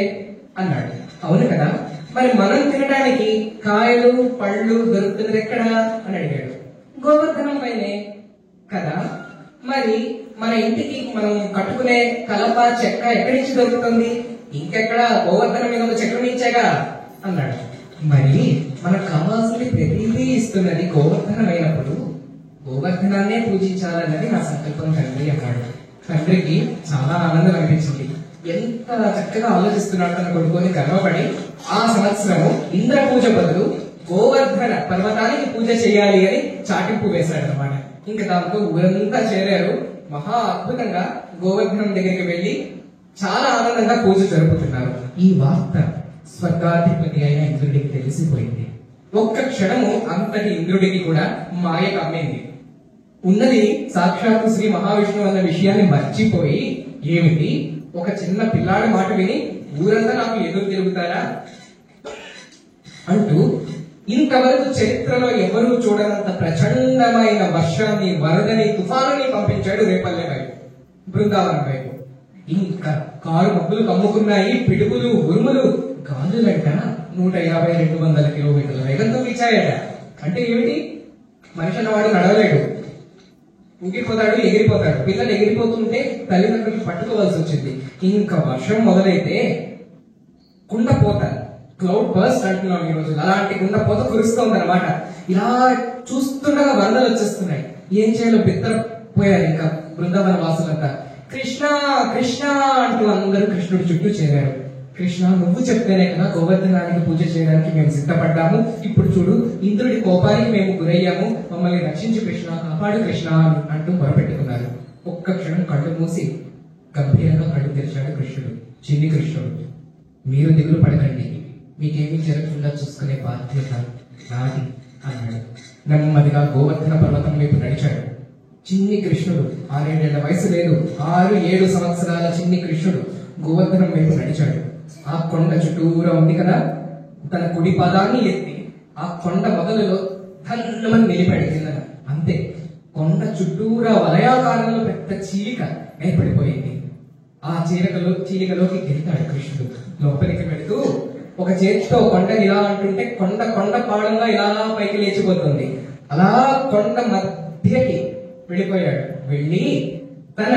అన్నాడు. అవును కదా, మరి మనం తినడానికి కాయలు పళ్ళు దొరుకుతున్నది ఎక్కడా అని అడిగాడు. గోవర్ధనం పైనే కదా, మరి మన ఇంటికి మనం కట్టుకునే కలప చెక్క ఎక్కడి నుంచి దొరుకుతుంది, ఇంకెక్కడ, గోవర్ధనం మీద ఒక చెట్ల నుంచేగా అన్నాడు. మరి మనకు కావాల్సింది ప్రతిదీ ఇస్తున్నది గోవర్ధనం అయినప్పుడు గోవర్ధనాన్నే పూజించాలన్నది నా సంకల్పం తండ్రి అన్నాడు. తండ్రికి చాలా ఆనందం అనిపించింది. ఎంత చక్కగా ఆలోచిస్తున్నాడు తన కొడుకుని గర్వపడి ఆ సంవత్సరము ఇంద్ర పూజ బదులు గోవర్ధన పర్వతానికి పూజ చేయాలి అని చాటింపు వేశాడు అనమాట. ఇంకా దాంతో ఊరంతా చేరారు. మహా అద్భుతంగా గోవర్ధనం దగ్గరికి వెళ్లి చాలా ఆనందంగా పూజ జరుపుతున్నారు. ఈ వార్త స్వర్గాధిపతి అయిన ఇంద్రుడికి తెలిసిపోయింది. ఒక్క క్షణము అంతటి ఇంద్రుడికి కూడా మాయ కమ్మింది. ఉన్నది సాక్షాత్తు శ్రీ మహావిష్ణువు అన్న విషయాన్ని మర్చిపోయి, ఏమిటి, ఒక చిన్న పిల్లాడి మాట విని ఊరంతా నాకు ఎదురు తిరుగుతారా అంటూ ఇంతవరకు చరిత్రలో ఎవరూ చూడనంత ప్రచండమైన వర్షాన్ని, వరదని, తుఫానుని పంపించాడు రేపల్లె వైపు, బృందావనం వైపు. ఇంకా కారు మబ్బులు కమ్ముకున్నాయి, పిడుగులు, ఉరుములు, గాలులంట 150-200 కిలోమీటర్ల వేగంతో వీచాయట. అంటే ఏమిటి? మనిషి అన్నవాడు నడవలేడు, ఊగిపోతాడు, ఎగిరిపోతాడు. పిల్లలు ఎగిరిపోతుంటే తల్లిదండ్రులు పట్టుకోవాల్సి వచ్చింది. ఇంకా వర్షం మొదలైతే కుండపోత, క్లౌడ్ బర్స్ట్ అంటున్నాం ఈ రోజు, అలాంటి కుండపోత కురుస్తోంది అనమాట. ఇలా చూస్తుండగా వరదలు వచ్చేస్తున్నాయి. ఏం చేయాలో బిత్తరపోయారు ఇంకా బృందావన వాసులంతా. కృష్ణ కృష్ణ అంటూ అందరూ కృష్ణుడి చుట్టూ చేరారు. కృష్ణ, నువ్వు చెప్తేనే కదా గోవర్ధనానికి పూజ చేయడానికి మేము సిద్ధపడ్డాము. ఇప్పుడు చూడు, ఇంద్రుడి కోపానికి మేము గురయ్యాము, మమ్మల్ని రక్షించి కృష్ణ, కాపాడు కృష్ణ అంటూ మొరపెట్టుకున్నారు. ఒక్క క్షణం కళ్ళు మూసి గంభీరంగా కళ్ళు తెరిచాడు కృష్ణుడు. చిన్ని కృష్ణుడు, మీరు దిగులు పడకండి, మీకేమీ జరగకుండా చూసుకునే బాధ్యత నాది అన్నాడు. నెమ్మదిగా గోవర్ధన పర్వతం వైపు నడిచాడు. చిన్ని కృష్ణుడు, 6-7 ఏళ్ల వయసు లేదు, 6-7 సంవత్సరాల చిన్ని కృష్ణుడు గోవర్ధనం వైపు నడిచాడు. ఆ కొండ చుట్టూరా ఉంది కదా, తన కుడి పాదాన్ని ఎత్తి ఆ కొండ మొదలులో ధన్యమని నిలిపాడు కిందన. అంతే, కొండ చుట్టూరా వలయాకారంలో పెద్ద చీలిక ఏర్పడిపోయింది. ఆ చీలికలోకి గెలితాడు కృష్ణుడు. లోపలికి వెళుతూ ఒక చేతితో కొండని ఇలా అంటుంటే కొండ పాడంగా ఇలా పైకి లేచిపోతుంది. అలా కొండ మధ్యకి వెళ్ళిపోయాడు. వెళ్ళి తన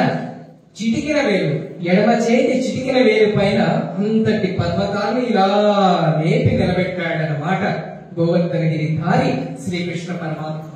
చిటికిన వేలు, ఎడమ చేతి చిటికిన వేలు పైన అంతటి పర్వతాన్ని ఇలా లేపి నిలబెట్టాడన్నమాట గోవర్ధనగిరి ధారి శ్రీకృష్ణ పరమాత్మ.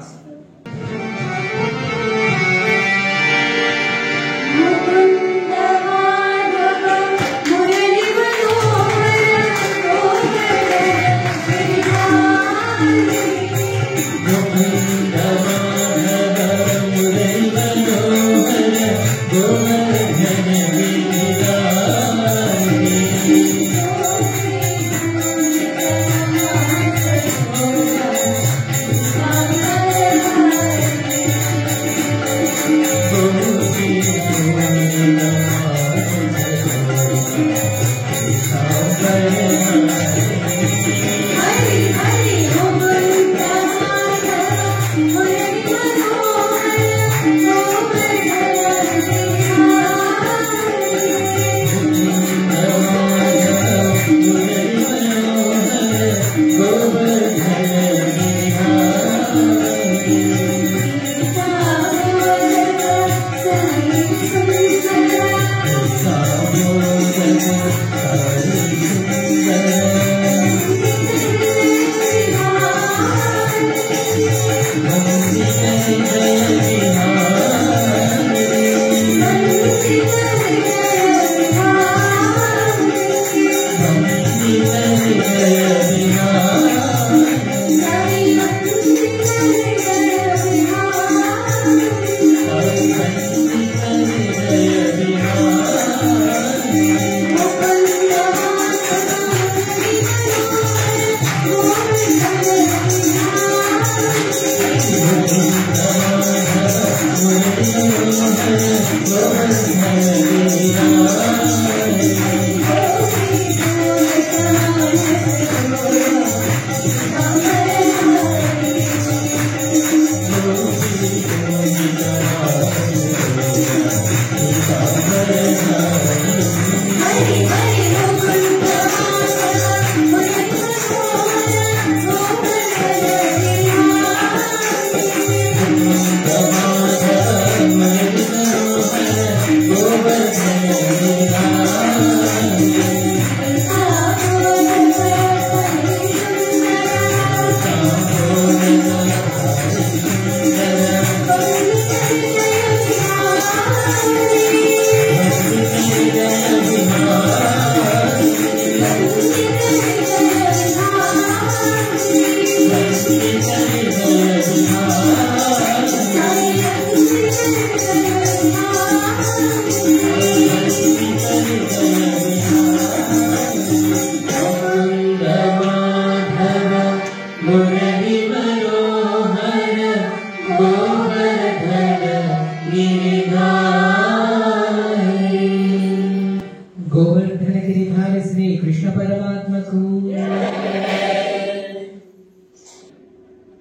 गोवर्धनगिरिधारी श्री कृष्ण परमात्मకు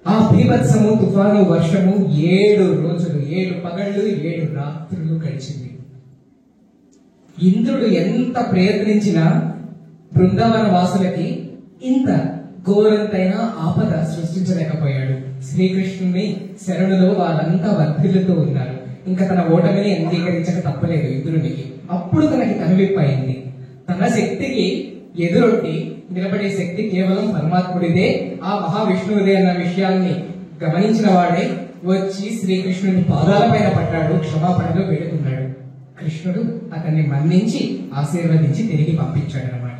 ఆ భీభత్సము తుఫాను వర్షము 7 రోజులు 7 పగళ్ళు 7 రాత్రులు గడిచింది. ఇంద్రుడు ఎంత ప్రయత్నించినా బృందావన వాసులకి ఇంత ఘోరంతైన ఆపద సృష్టించలేకపోయాడు. శ్రీకృష్ణుని శరణులో వాళ్ళంతా వర్ధిల్లుతూ ఉన్నారు. ఇంకా తన ఓటమిని అంగీకరించక తప్పలేదు ఇంద్రునికి. అప్పుడు తనకి కనువిప్పయింది. తన శక్తికి ఎదురొట్టి నిలబడే శక్తి కేవలం పరమాత్ముడిదే, ఆ మహావిష్ణువుదే అన్న విషయాన్ని గమనించిన వాడే వచ్చి శ్రీకృష్ణుని పాదాల పైన పడ్డాడు, క్షమాపణలు వేడుకున్నాడు. కృష్ణుడు అతన్ని మన్నించి ఆశీర్వదించి తిరిగి పంపించాడు అన్నమాట.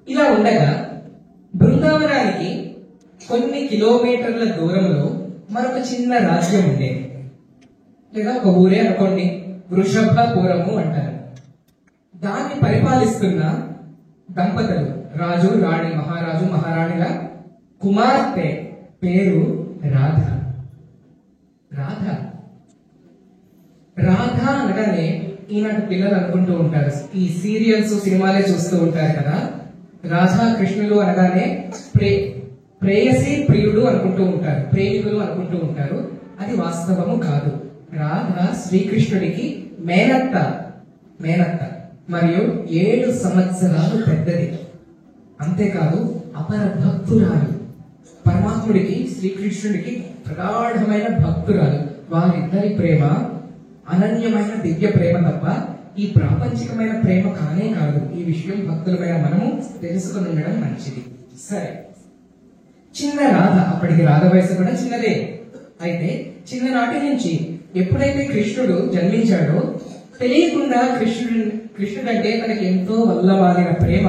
ఇలా ఉండగా బృందావనానికి కొన్ని కిలోమీటర్ల దూరంలో మరొక చిన్న రాజ్యం ఉండేది, లేదా ఒక ఊరే అనుకోండి. వృషభపురము అంటారు. దాన్ని పరిపాలిస్తున్న దంపతులు రాజు రాణి, మహారాజు మహారాణిల కుమార్తె పేరు రాధ. రాధ రాధ అనగానే ఈనాటి పిల్లలు అనుకుంటూ ఉంటారు, ఈ సీరియల్స్ సినిమాలే చూస్తూ ఉంటారు కదా, రాధా కృష్ణులు అనగానే ప్రేయసి ప్రియుడు అనుకుంటూ ఉంటారు, ప్రేమికులు అనుకుంటూ ఉంటారు. అది వాస్తవము కాదు. రాధ శ్రీకృష్ణుడికి మేనత్త మరియు 7 సంవత్సరాలు పెద్దది. అంతేకాదు అపర భక్తురాలు, పరమాత్ముడికి శ్రీకృష్ణుడికి ప్రగాఢమైన భక్తురాలు. వారిద్దరి ప్రేమ అనన్యమైన దివ్య ప్రేమ తప్ప ఈ ప్రాపంచికమైన ప్రేమ కానే కాదు. ఈ విషయం భక్తులమైన మనము తెలుసుకుని ఉండడం మంచిది. సరే, చిన్న రాధ, అప్పటికి రాధ వయసు కూడా చిన్నదే. అయితే చిన్ననాటి నుంచి ఎప్పుడైతే కృష్ణుడు జన్మించాడో తెలియకుండా కృష్ణుడంటే తనకి ఎంతో వల్లవాలిన ప్రేమ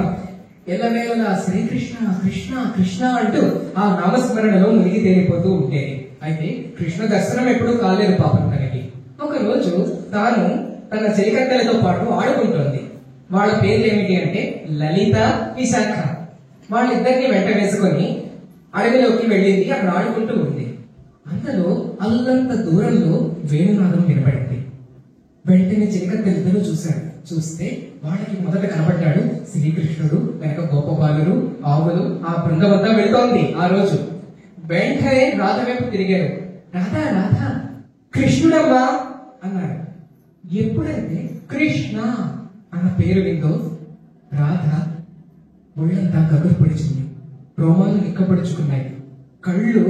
ఎల్లవేళలా శ్రీకృష్ణ కృష్ణ కృష్ణ అంటూ ఆ నామస్మరణలో మునిగి తేలిపోతూ ఉండేది. అయితే కృష్ణ దర్శనం ఎప్పుడూ కాలేదు పాపం తనకి. ఒక రోజు తాను తన చెలికత్తెలతో పాటు ఆడుకుంటోంది. వాళ్ళ పేర్లు ఏమిటి అంటే లలిత, విశాఖ. వాళ్ళిద్దరిని వెంట వేసుకొని అడవిలోకి వెళ్ళింది. అక్కడ ఆడుకుంటూ ఉంది. అంతలో అల్లంత దూరంలో వేణునాదం వినపడింది. వెంటనే చెలికత్తెలిద్దరూ చూశారు. చూస్తే వాళ్ళకి మొదట కనబడ్డాడు శ్రీకృష్ణుడు, వెనక గోపబాలురు, ఆవులు. ఆ బృందమంతా వెళుతోంది. ఆ రోజు వెంటనే రాధ వైపు తిరిగారు. రాధా రాధా కృష్ణుడమ్మా అన్నారు. ఎప్పుడైతే కృష్ణ అన్న పేరు విందో రాధ ఒళ్ళంతా గగురు పొడిచింది, రోమాలు నిక్కపడుచుకున్నాయి, కళ్ళు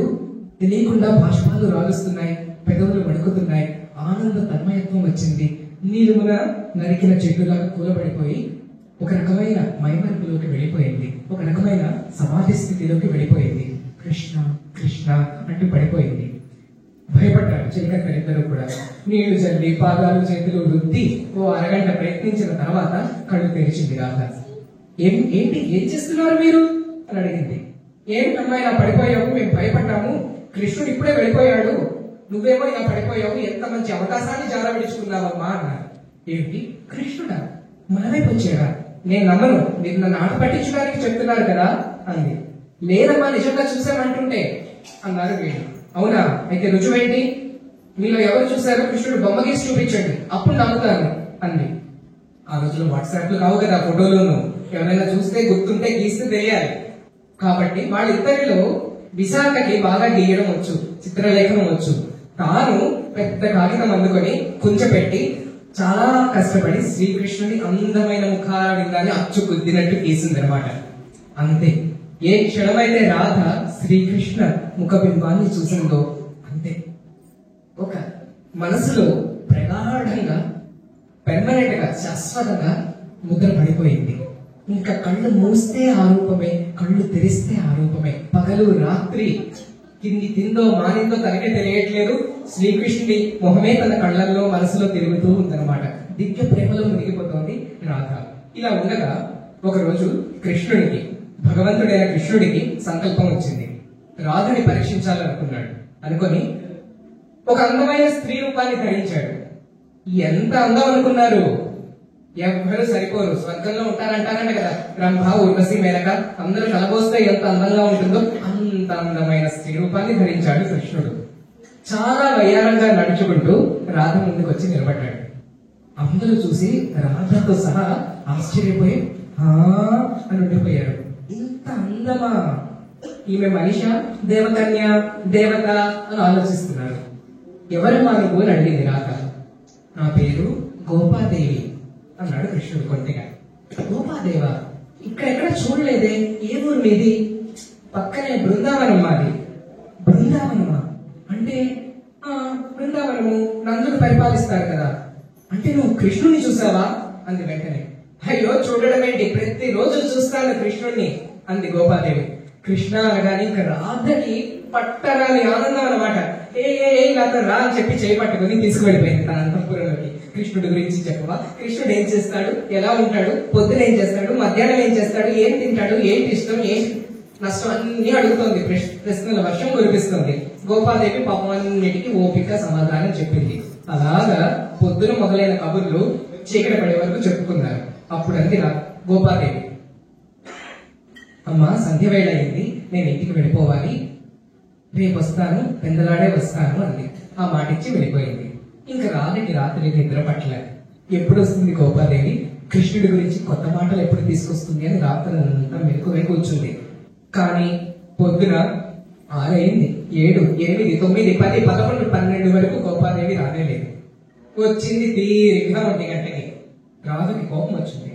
తెలియకుండా బాష్పాలు రాలుస్తున్నాయి, పెదవులు వణుకుతున్నాయి. ఆనంద తన్మయత్వం వచ్చింది. నీలుమున నరికిన చెట్టులాగా కూలబడిపోయి ఒక రకమైన మైమరుపులోకి వెళ్ళిపోయింది. ఒక రకమైన సమాధి స్థితిలోకి వెళ్ళిపోయింది. కృష్ణ కృష్ణ అంటూ పడిపోయింది. భయపడ్డారు చిలకత్తెలిద్దరూ కూడా. నీళ్లు చల్లి పాదాలు చేతులు రుద్ది ఓ అరగంట ప్రయత్నించిన తర్వాత కళ్ళు తెరిచింది రాధ. ఏంటి ఏం చేస్తున్నారు మీరు అని అడిగింది. ఏమిటమ్మా ఇలా పడిపోయావు? మేము భయపడ్డాము, కృష్ణుడు ఇప్పుడే వెళ్ళిపోయాడు, నువ్వేమో ఇలా పడిపోయావు, ఎంత మంచి అవకాశాన్ని జారా విడుచుకున్నావమ్మా అన్నారు. ఏమిటి కృష్ణుడా మన వైపు వచ్చాడా? నేను నమ్మను, మీరు నన్ను ఆట పట్టించడానికి చెప్తున్నారు కదా అంది. లేదమ్మా నిజంగా చూసామంటుంటే అన్నారు వీళ్ళు. అవునా, అయితే రుజువేంటి? మీలో ఎవరు చూశారో కృష్ణుడు బొమ్మ గీసి చూపించండి, అప్పుడు నమ్ముతాను అంది. ఆ రోజులో వాట్సాప్లు కావు కదా, ఫోటోలోను. ఎవరైనా చూస్తే గుర్తుంటే గీస్తే తెలియాలి. కాబట్టి వాళ్ళిద్దరిలో విశాఖకి బాగా గీయడం వచ్చు, చిత్రలేఖనం వచ్చు. తాను పెద్ద కాగితం అందుకొని కుంచపెట్టి చాలా కష్టపడి శ్రీకృష్ణుని అందమైన ముఖారవిందాన్ని అచ్చు కుద్దినట్టు గీసిందనమాట. అంతే. ఏ క్షణమైతే రాధ శ్రీకృష్ణ ముఖబింబాన్ని చూసిందో అంతే, ఒక మనసులో ప్రగాఢంగా పెర్మనెంట్ గా శాశ్వతంగా ముద్ర పడిపోయింది. ఇంకా కళ్ళు మూస్తే ఆ రూపమే, కళ్ళు తెరిస్తే ఆ రూపమే. పగలు రాత్రి కింది తిందో మానిందో తనకే తెలియట్లేదు. శ్రీకృష్ణుడి మొహమే తన కళ్ళల్లో మనసులో తిరుగుతూ ఉందన్నమాట. దివ్య ప్రేమలో మునిగిపోతోంది రాధ. ఇలా ఉండగా ఒకరోజు కృష్ణుడికి, భగవంతుడైన కృష్ణుడికి సంకల్పం వచ్చింది. రాధుని పరీక్షించాలనుకున్నాడు. అనుకొని ఒక అందమైన స్త్రీ రూపాన్ని ధరించాడు. ఎంత అందం అనుకున్నారు? ఎవ్వరు సరిపోరు. స్వర్గంలో ఉంటారంటారంట కదా, బ్రహ్మ ఊర్వశి మేనక అందరూ కలబోస్తే ఎంత అందంగా ఉంటుందో అంత అందమైన స్త్రీ రూపాన్ని ధరించాడు కృష్ణుడు. చాలా వయ్యారంగా నడుచుకుంటూ రాధ ముందుకు వచ్చి నిలబడ్డాడు. అందరూ చూసి రాధతో సహా ఆశ్చర్యపోయి అని ఉండిపోయారు. ఇంత అందమా? ఈమె మనిష, దేవకన్య, దేవత అని ఆలోచిస్తున్నారు. ఎవరమ్మా నువ్వు అని అడిగింది రాధ. నా పేరు గోపాదేవి అన్నాడు కృష్ణుడు కొంటెగా. గోపాదేవ, ఇక్కడెక్కడ చూడలేదే, ఏ ఊరు మీది? పక్కనే బృందావనం మాది. బృందావనమా అంటే? బృందావనము నందుడు పరిపాలిస్తారు కదా. అంటే నువ్వు కృష్ణుని చూసావా అంది వెంటనే. అయ్యో చూడడం ఏంటి, ప్రతిరోజు చూస్తాను కృష్ణుడిని అంది గోపాదేవి. కృష్ణ అనగానే ఇంకా రాధకి పట్టరాని ఆనందం అనమాట. నాతో రా అని చెప్పి చేయి పట్టుకుని తీసుకువెళ్ళిపోయింది తన అంతఃపురంలోకి. కృష్ణుడి గురించి చెప్పవా, కృష్ణుడు ఏం చేస్తాడు, ఎలా ఉంటాడు, పొద్దున ఏం చేస్తాడు, మధ్యాహ్నం ఏం చేస్తాడు, ఏం తింటాడు, ఏంటి ఇష్టం, ఏంటి నష్టం అన్ని అడుగుతోంది. ప్రశ్నల వర్షం కురిపిస్తుంది. గోపాదేవి పాపం అన్నిటికీ ఓపిక సమాధానం చెప్పింది. అలాగా పొద్దున మొదలైన కబుర్లు చీకటి పడే వరకు చెప్పుకున్నారు. అప్పుడు అంది గోపాదేవి, అమ్మా సంధ్య వేళ అయింది, నేను ఇంటికి వెళ్ళిపోవాలి, రేపు వస్తాను, పెందలాడే వస్తాను అంది. ఆ మాట ఇచ్చి వెళ్ళిపోయింది. ఇంకా రాత్రికి రాత్రి నిద్ర పట్టలేదు. ఎప్పుడు వస్తుంది గోపాదేవి, కృష్ణుడి గురించి కొత్త మాటలు ఎప్పుడు తీసుకొస్తుంది అని రాత్రంతా మెలకువై కూర్చుంది. కానీ పొద్దున 6 అయింది, 7, 8, 9, 10, 11, 12 వరకు గోపాదేవి రానేలేదు. వచ్చింది తీరిగ్గా 1 గంటకి. రాధకి కోపం వచ్చింది.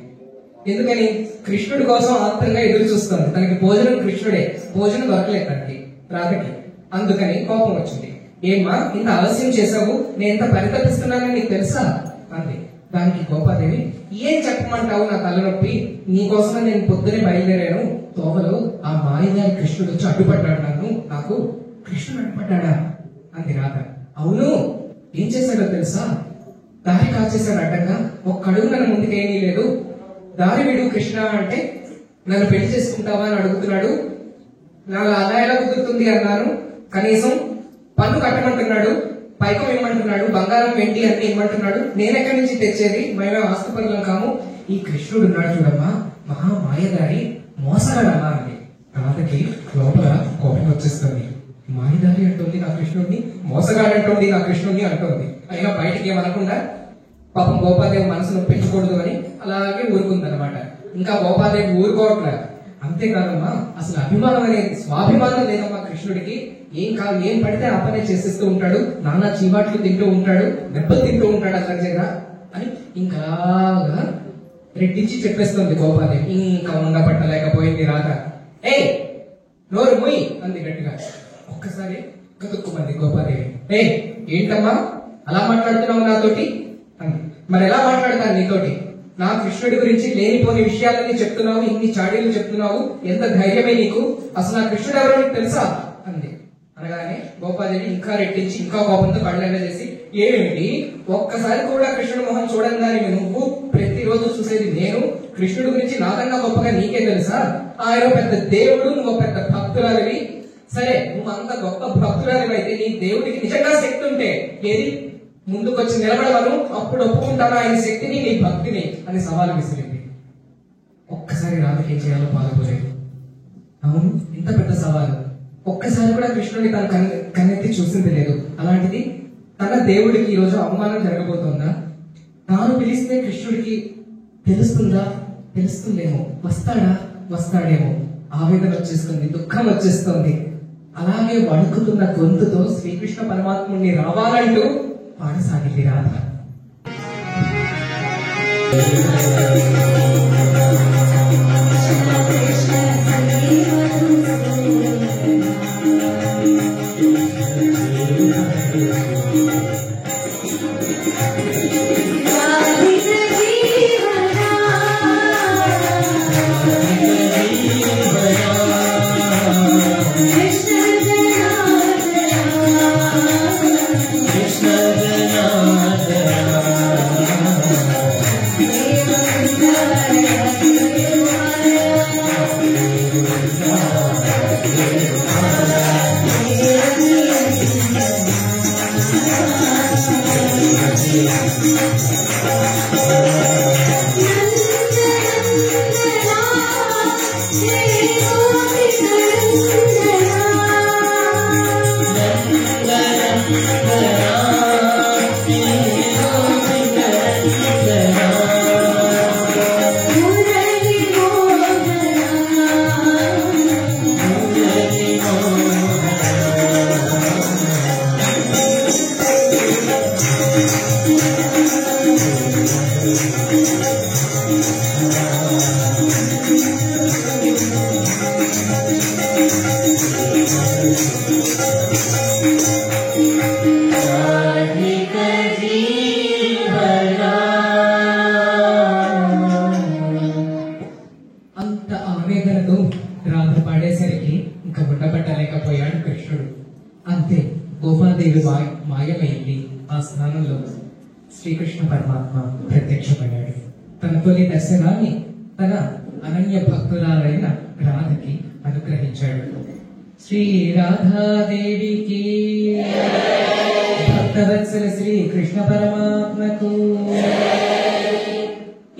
ఎందుకని? కృష్ణుడి కోసం ఆత్రంగా ఎదురు చూస్తుంది. తనకి భోజనం కృష్ణుడే, భోజనం దొరకలేదు తనకి, రాధకి. అందుకని కోపం వచ్చింది. ఏమ్మా ఇంత ఆలస్యం చేసావు, నేను ఎంత పరితపిస్తున్నానని నీకు తెలుసా అంది. దానికి గోపాదేవి, ఏం చెప్పమంటావు, నా తలనొప్పి, నీకోసమే నేను పొద్దునే బయలుదేరాను. తోవలో ఆ మాయదారి కృష్ణుడు వచ్చి అడ్డుపడ్డాడు నాకు. కృష్ణుడు అడ్డుపడ్డా అంది రాధ. అవును, ఏం చేశాడో తెలుసా, దారి కాచేశాడు అడ్డంగా. ఒక్క అడుగు నన్ను ముందుకేమీ లేదు. దారి విడు కృష్ణ అంటే నన్ను పెళ్లి చేసుకుంటావా అని అడుగుతున్నాడు. నాకు అలా ఎలా కుదురుతుంది అన్నాను. కనీసం పన్ను కట్టమంటున్నాడు, పైకం ఇమ్మంటున్నాడు, బంగారం వెండి అన్ని ఇమ్మంటున్నాడు. నేనెక్కడి నుంచి తెచ్చేది, మేమే ఆస్తిపరులం కాము. ఈ కృష్ణుడు ఉన్నాడు చూడమ్మా, మహా మాయదారి, మోసగాడమ్మా అంది. రాధకి లోపల కోపం వచ్చేస్తుంది. మాయదారి అంటుంది నా కృష్ణుడిని, మోసగాడంటోంది నా కృష్ణుడిని అంటోంది. అయినా బయటికి ఏమనకుండా పాపం గోపాదేవి మనసును పెట్టుకూడదు అని అలాగే ఊరుకుందనమాట. ఇంకా గోపాదేవి ఊరుకోవట్లేదు. అంతేకాదమ్మా, అసలు అభిమానం అనేది స్వాభిమానం లేదమ్మా కృష్ణుడికి. ఏం కాదు, ఏం పడితే ఆ పనే చేసేస్తూ ఉంటాడు, నానా చీవాట్లు తింటూ ఉంటాడు, దెబ్బలు తింటూ ఉంటాడు అతని దగ్గర అని ఇంకాగా రెడ్డించి చెప్పేస్తుంది గోపాదేవి. ఇంకా ఉండపట్టలేకపోయింది రాధ. నోరు మూయి అంది గట్టిగా. ఒక్కసారి గతుక్కుమంది గోపాదేవి. ఏంటమ్మా అలా మాట్లాడుతున్నావు నాతోటి అంది. మరి ఎలా మాట్లాడతాను నీతోటి? నా కృష్ణుడి గురించి లేనిపోని విషయాలన్నీ చెప్తున్నావు, ఇన్ని చాడీలు చెప్తున్నావు, ఎంత ధైర్యమే నీకు? అసలు నా కృష్ణుడు ఎవరో నీకు తెలుసా అంది. అనగానే గోపాదేవి ఇంకా రెట్టించి ఇంకా కోపంతో కళ్ళెల్ల చేసి, ఏమిటి ఒక్కసారి కూడా కృష్ణుడు మొహం చూడంగానే నువ్వు ప్రతిరోజు చూసేది నేను, కృష్ణుడి గురించి నాకన్నా గొప్పగా నీకే తెలుసా? ఆయన పెద్ద దేవుడు, నువ్వు పెద్ద భక్తురాలివి. సరే, నువ్వు అంత గొప్ప భక్తురాలివి అయితే నీ దేవుడికి నిజంగా శక్తి ఉంటే ఏది ముందుకొచ్చి నిలబడవను, అప్పుడు ఒప్పుకుంటాను ఆయన శక్తిని, నీ భక్తిని అని సవాలు విసిరింది. ఒక్కసారి రాధకి ఏం చేయాలో బాధపోలేదు. అవును, ఇంత పెద్ద సవాలు. ఒక్కసారి కూడా కృష్ణుడిని తను కన్నెత్తి చూసింది లేదు. అలాంటిది తన దేవుడికి ఈ రోజు అవమానం జరగబోతోందా? తాను పిలిస్తే కృష్ణుడికి తెలుస్తుందా? తెలుస్తుందేమో. వస్తాడేమో. ఆవేదన వచ్చేస్తుంది, దుఃఖం వచ్చేస్తుంది. అలాగే వణుకుతున్న గొంతుతో శ్రీకృష్ణ పరమాత్ముడిని రావాలంటూ పాడసాగింది రాధ. Krishna అంత ఆవేదనతో రాధ పాడేసరికి ఇంకా ఉండబట్టలేకపోయాడు కృష్ణుడు. అంతే గోపాదేవి మాయమైంది. ఆ స్నానంలో శ్రీకృష్ణ పరమాత్మ ప్రత్యక్షమయ్యాడు. తన తొలి దర్శనాన్ని తన అనన్య భక్తురాలైన రాధకి అనుగ్రహించాడు. శ్రీ రాధాదేవికి, భక్తవత్సల శ్రీ కృష్ణ పరమాత్మకు.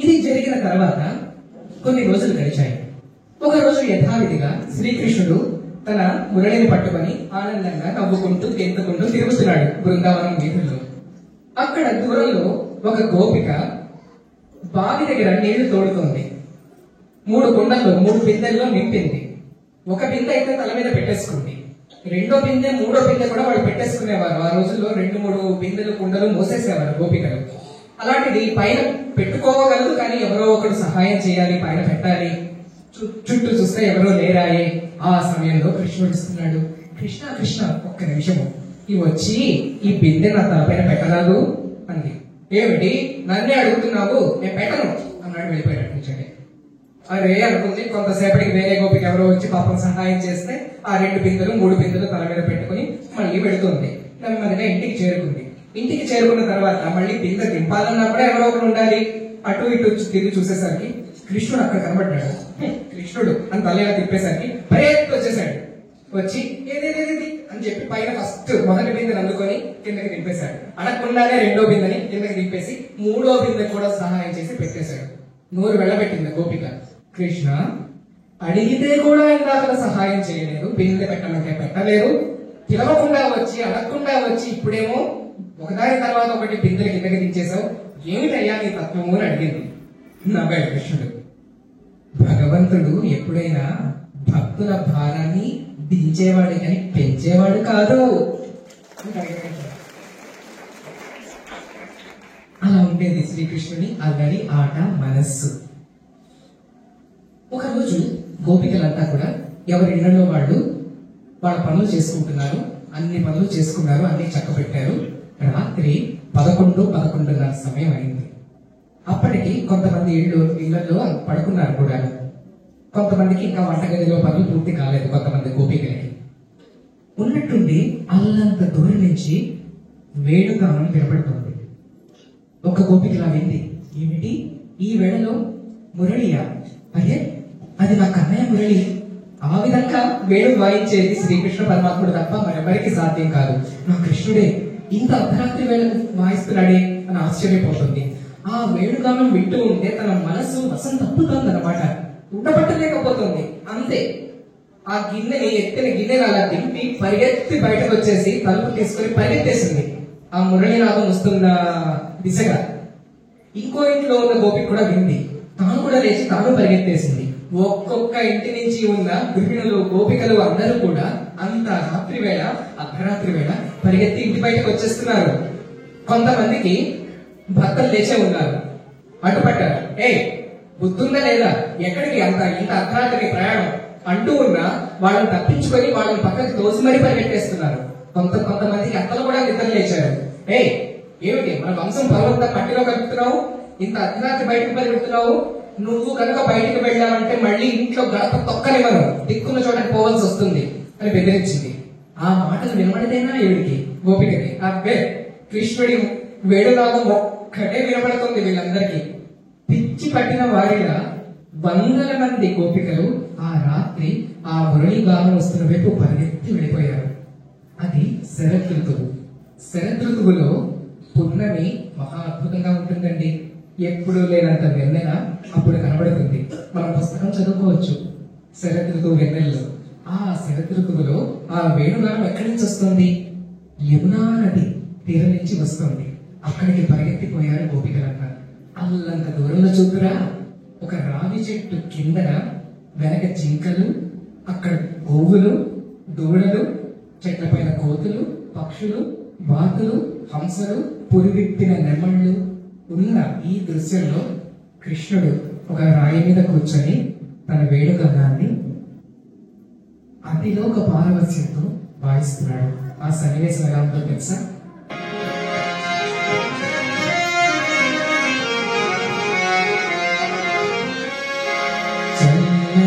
ఇది జరిగిన తర్వాత కొన్ని రోజులు గడిచాయి. ఒక రోజు యథావిధిగా శ్రీకృష్ణుడు తన మురళిని పట్టుకొని ఆనందంగా నవ్వుకుంటూ గెంతుకుంటూ తిరుగుతున్నాడు బృందావనం వీధుల్లో. అక్కడ దూరంలో ఒక గోపిక బావి దగ్గర నీళ్లు తోడుతోంది. 3 కుండల్లో 3 బిందెల్లో నింపింది. ఒక బిందె అయితే తల మీద పెట్టేసుకుంది. రెండో బిందె, మూడో బిందె కూడా వాళ్ళు పెట్టేసుకునేవారు. ఆ రోజుల్లో 2-3 బిందెలు కుండలు మోసేసేవారు గోపికలు. అలాంటిది పైన పెట్టుకోగలదు, కానీ ఎవరో ఒకరు సహాయం చేయాలి, పైన పెట్టాలి. చుట్టూ చూస్తే ఎవరో లేరాయే. ఆ సమయంలో కృష్ణుడు ఇస్తున్నాడు. కృష్ణ కృష్ణ ఒక్క నిమిషము, ఇవి వచ్చి ఈ బిందె నా తలపైన పెట్టరాదు అంది. ఏమిటి నన్నే అడుగుతున్నావు, నేను పెట్టను అన్నాడు. వెళ్ళిపోయాడు నుంచండి. అరే అనుకుంది. కొంతసేపటికి వేరే గోపిక ఎవరో వచ్చి పాపం సహాయం చేస్తే ఆ 2 బిందెలు 3 బిందెలు తల మీద పెట్టుకుని మళ్ళీ పెడుతుంది. నెమ్మదిగా ఇంటికి చేరుకుంది. ఇంటికి చేరుకున్న తర్వాత మళ్ళీ బిందె దింపాలన్నా కూడా ఎవరో ఒకరు ఉండాలి. అటు ఇటు తిరిగి చూసేసరికి కృష్ణుడు అక్కడ కనబడ్డాడు. కృష్ణుడు అని తల తిప్పేసరికి పరిగెత్తి వచ్చేసాడు. వచ్చి ఏదేది అని చెప్పి పైన ఫస్ట్ మొదటి బిందెని అందుకొని కిందకి దింపేశాడు. అడగకుండానే రెండో బిందెని కిందకి దింపేసి 3వ బిందె కూడా సహాయం చేసి పెట్టేశాడు. నోరు వెళ్ళబెట్టింది గోపిక. కృష్ణ అడిగితే కూడా ఇందాక సహాయం చేయలేదు, బిందె పెట్టమంటే పెట్టలేదు, పిలవకుండా వచ్చి అడగకుండా వచ్చి ఇప్పుడేమో ఒకదాని తర్వాత ఒకటి బిందెలు కిందకి దించేశావు, ఏమిటయ్యా నీ తత్వము అని అడిగింది. నవ్వాడు కృష్ణుడు. భగవంతుడు ఎప్పుడైనా భక్తుల భారాన్ని దించేవాడు కానీ పెంచేవాడు కాదు. అలా ఉండేది శ్రీకృష్ణుని అల్లరి ఆట మనస్సు. ఒకరోజు గోపికలంతా కూడా ఎవరి ఇళ్లలో వాళ్ళు వాళ్ళ పనులు చేసుకుంటున్నారు. అన్ని పనులు చేసుకున్నారు, అన్ని చక్కబెట్టారు. రాత్రి 11-11:30 సమయం అయింది. అప్పటికి కొంతమంది ఇళ్లలో పడుకున్నారు కూడా. కొంతమందికి ఇంకా వంటగదిలో పనులు పూర్తి కాలేదు. కొంతమంది గోపికలకి ఉన్నట్టుండి అల్లంత దూరం నుంచి వేణుగానం వినపడుతుంది. ఒక గోపికలా వింది. ఏమిటి ఈ వేళలో మురళియా? అయ్యే అది నా కన్నయ్య మురళి. ఆ విధంగా వేణు వాయించేది శ్రీకృష్ణ పరమాత్ముడు తప్ప మరెవరికి సాధ్యం కాదు. నా కృష్ణుడే ఇంత అర్ధరాత్రి వేళ వాయిస్తున్నాడే అని ఆశ్చర్యపోతుంది. ఆ వేణుగానం వింటూ ఉంటే తన మనసు వసం తప్పుతుంది అన్నమాట. ఉండబట్టలేకపోతుంది. అంతే ఆ గిన్నెని ఎత్తిన గిన్నెని అలా దింపి పరిగెత్తి బయటకు వచ్చేసి తలుపు తీసుకొని పరిగెత్తేసింది ఆ మురళినాథం వస్తున్న దిశగా. ఇంకో ఇంట్లో ఉన్న గోపిక కూడా వింది. తాను కూడా లేచి తాను పరిగెత్తేసింది. ఒక్కొక్క ఇంటి నుంచి ఉన్న గృహిణులు గోపికలు అందరూ కూడా అంత రాత్రి వేళ అర్ధరాత్రి వేళ పరిగెత్తి ఇంటి బయటకు వచ్చేస్తున్నారు. కొంతమందికి భర్తలు లేచే ఉన్నారు. అడ్డుపట్టారు. బుద్ధుందా లేదా, ఎక్కడికి ఇంత అర్ధరాత్రికి ప్రయాణం అంటూ ఉన్నా వాళ్ళని తప్పించుకొని వాళ్ళని పక్కకి తోసి మరీ పరిగెట్టేస్తున్నారు. కొంతమందికి అత్తలు కూడా నిద్ర లేచారు. ఏమిటి మన వంశం పర్వత పట్టిలో కలుపుతున్నావు, ఇంత అర్ధరాత్రి బయటకు పరిగెడుతున్నావు, నువ్వు కనుక బయటకు వెళ్ళావంటే మళ్ళీ ఇంట్లో గడప తొక్కని మనం దిక్కున్న చోటకి పోవాల్సి వస్తుంది అని బెదిరించింది. ఆ మాటలు వినబడితేనా ఏమిడికి గోపికకి అబ్బే కృష్ణుడి వేణునాదం ఒక్కటే వినబడుతుంది వీళ్ళందరికీ. పిచ్చి పట్టిన వారిగా 100 మంది గోపికలు ఆ రాత్రి ఆ మురళి గానం వస్తున్న వైపు పరిగెత్తి వెళ్ళిపోయారు. అది శరదృతువు. శరదృతువులో పున్నమి మహా అద్భుతంగా ఉంటుందండి. ఎప్పుడు లేనంత వెన్నెల అప్పుడు కనబడుతుంది. మనం పుస్తకం చదువుకోవచ్చు శరదృతువు వెన్నెల్లో. ఆ శరదృతువులో ఆ వేణుగానం ఎక్కడి నుంచి వస్తుంది? యమునా నది తీరం నుంచి వస్తుంది. అక్కడికి పరిగెత్తిపోయారు గోపికలంతా. అల్లంత దూరంలో చూద్దురా, ఒక రావి చెట్టు కిందన వెనక జింకలు, అక్కడ గోవులు, దూడలు, చెట్ల పైన కోతులు, పక్షులు, బాతులు, హంసలు, పురివిప్పిన నెమళ్ళు ఉన్న ఈ దృశ్యంలో కృష్ణుడు ఒక రాయి మీద కూర్చొని తన వేణుగానాన్ని అతిలోక పారవస్యంతో వాయిస్తున్నాడు. ఆ సన్నివేశం ఎలా ఉందో తెలుసా? చల్లగా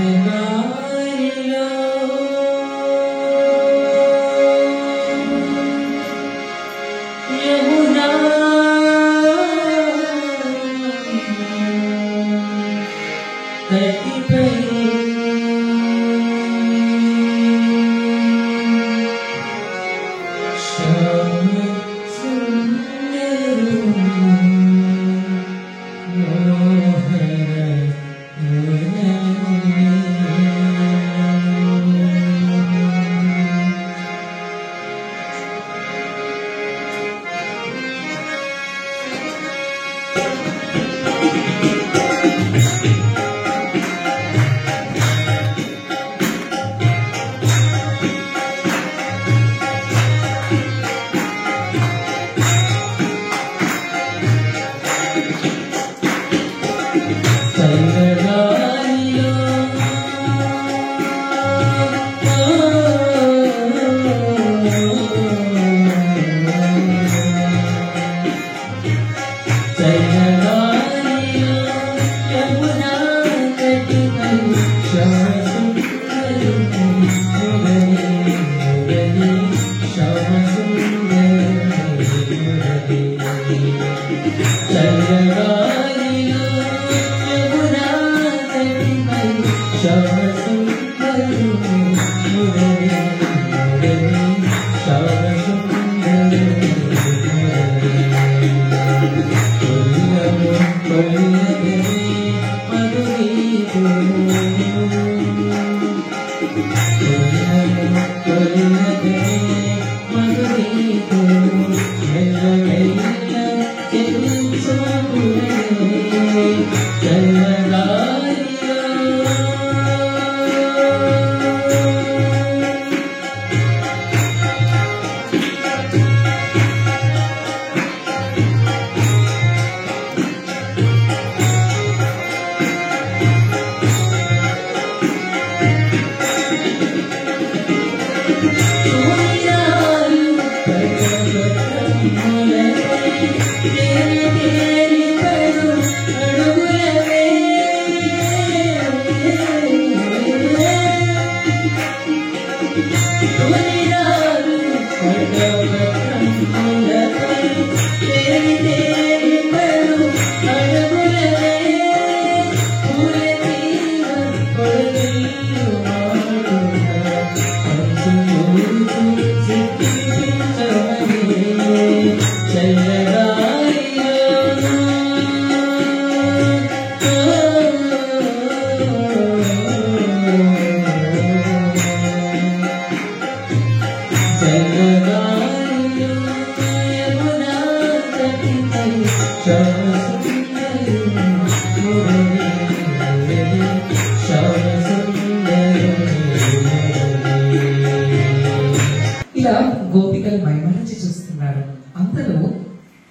ఇలా గోపికలు మైమరచి చూస్తున్నారు. అంతలో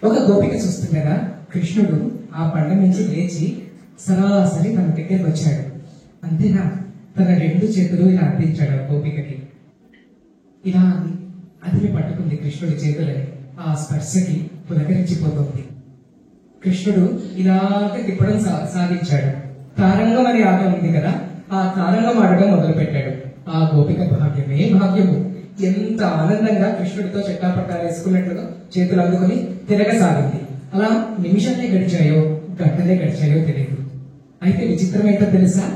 ఒక గోపిక చూస్తుండగా కృష్ణుడు ఆ పండ నుంచి లేచి సరాసరి తన దగ్గరికి వచ్చాడు. అంతేనా, తన 2 చేతులు ఇలా అందించాడు ఆ గోపికకి. ఇలా అదిమి పట్టుకుంది కృష్ణుడి చేతులని. ఆ స్పర్శకి పులకరించిపోతుంది. కృష్ణుడు ఇలాగ తిప్పడం సాగించాడు. తారంగం అనే ఆట ఉంది కదా, ఆ తారంగం ఆడడం మొదలు పెట్టాడు. ఆ గోపిక భాగ్యమే భాగ్యము. ఎంత ఆనందంగా కృష్ణుడితో చెట్టాపట్టాలు వేసుకున్నట్లుగా చేతులు అందుకుని తిరగసాగింది. అలా నిమిషాలే గడిచాయో గంటలే గడిచాయో తెలియదు. అయితే విచిత్రం ఏంటో తెలుసా,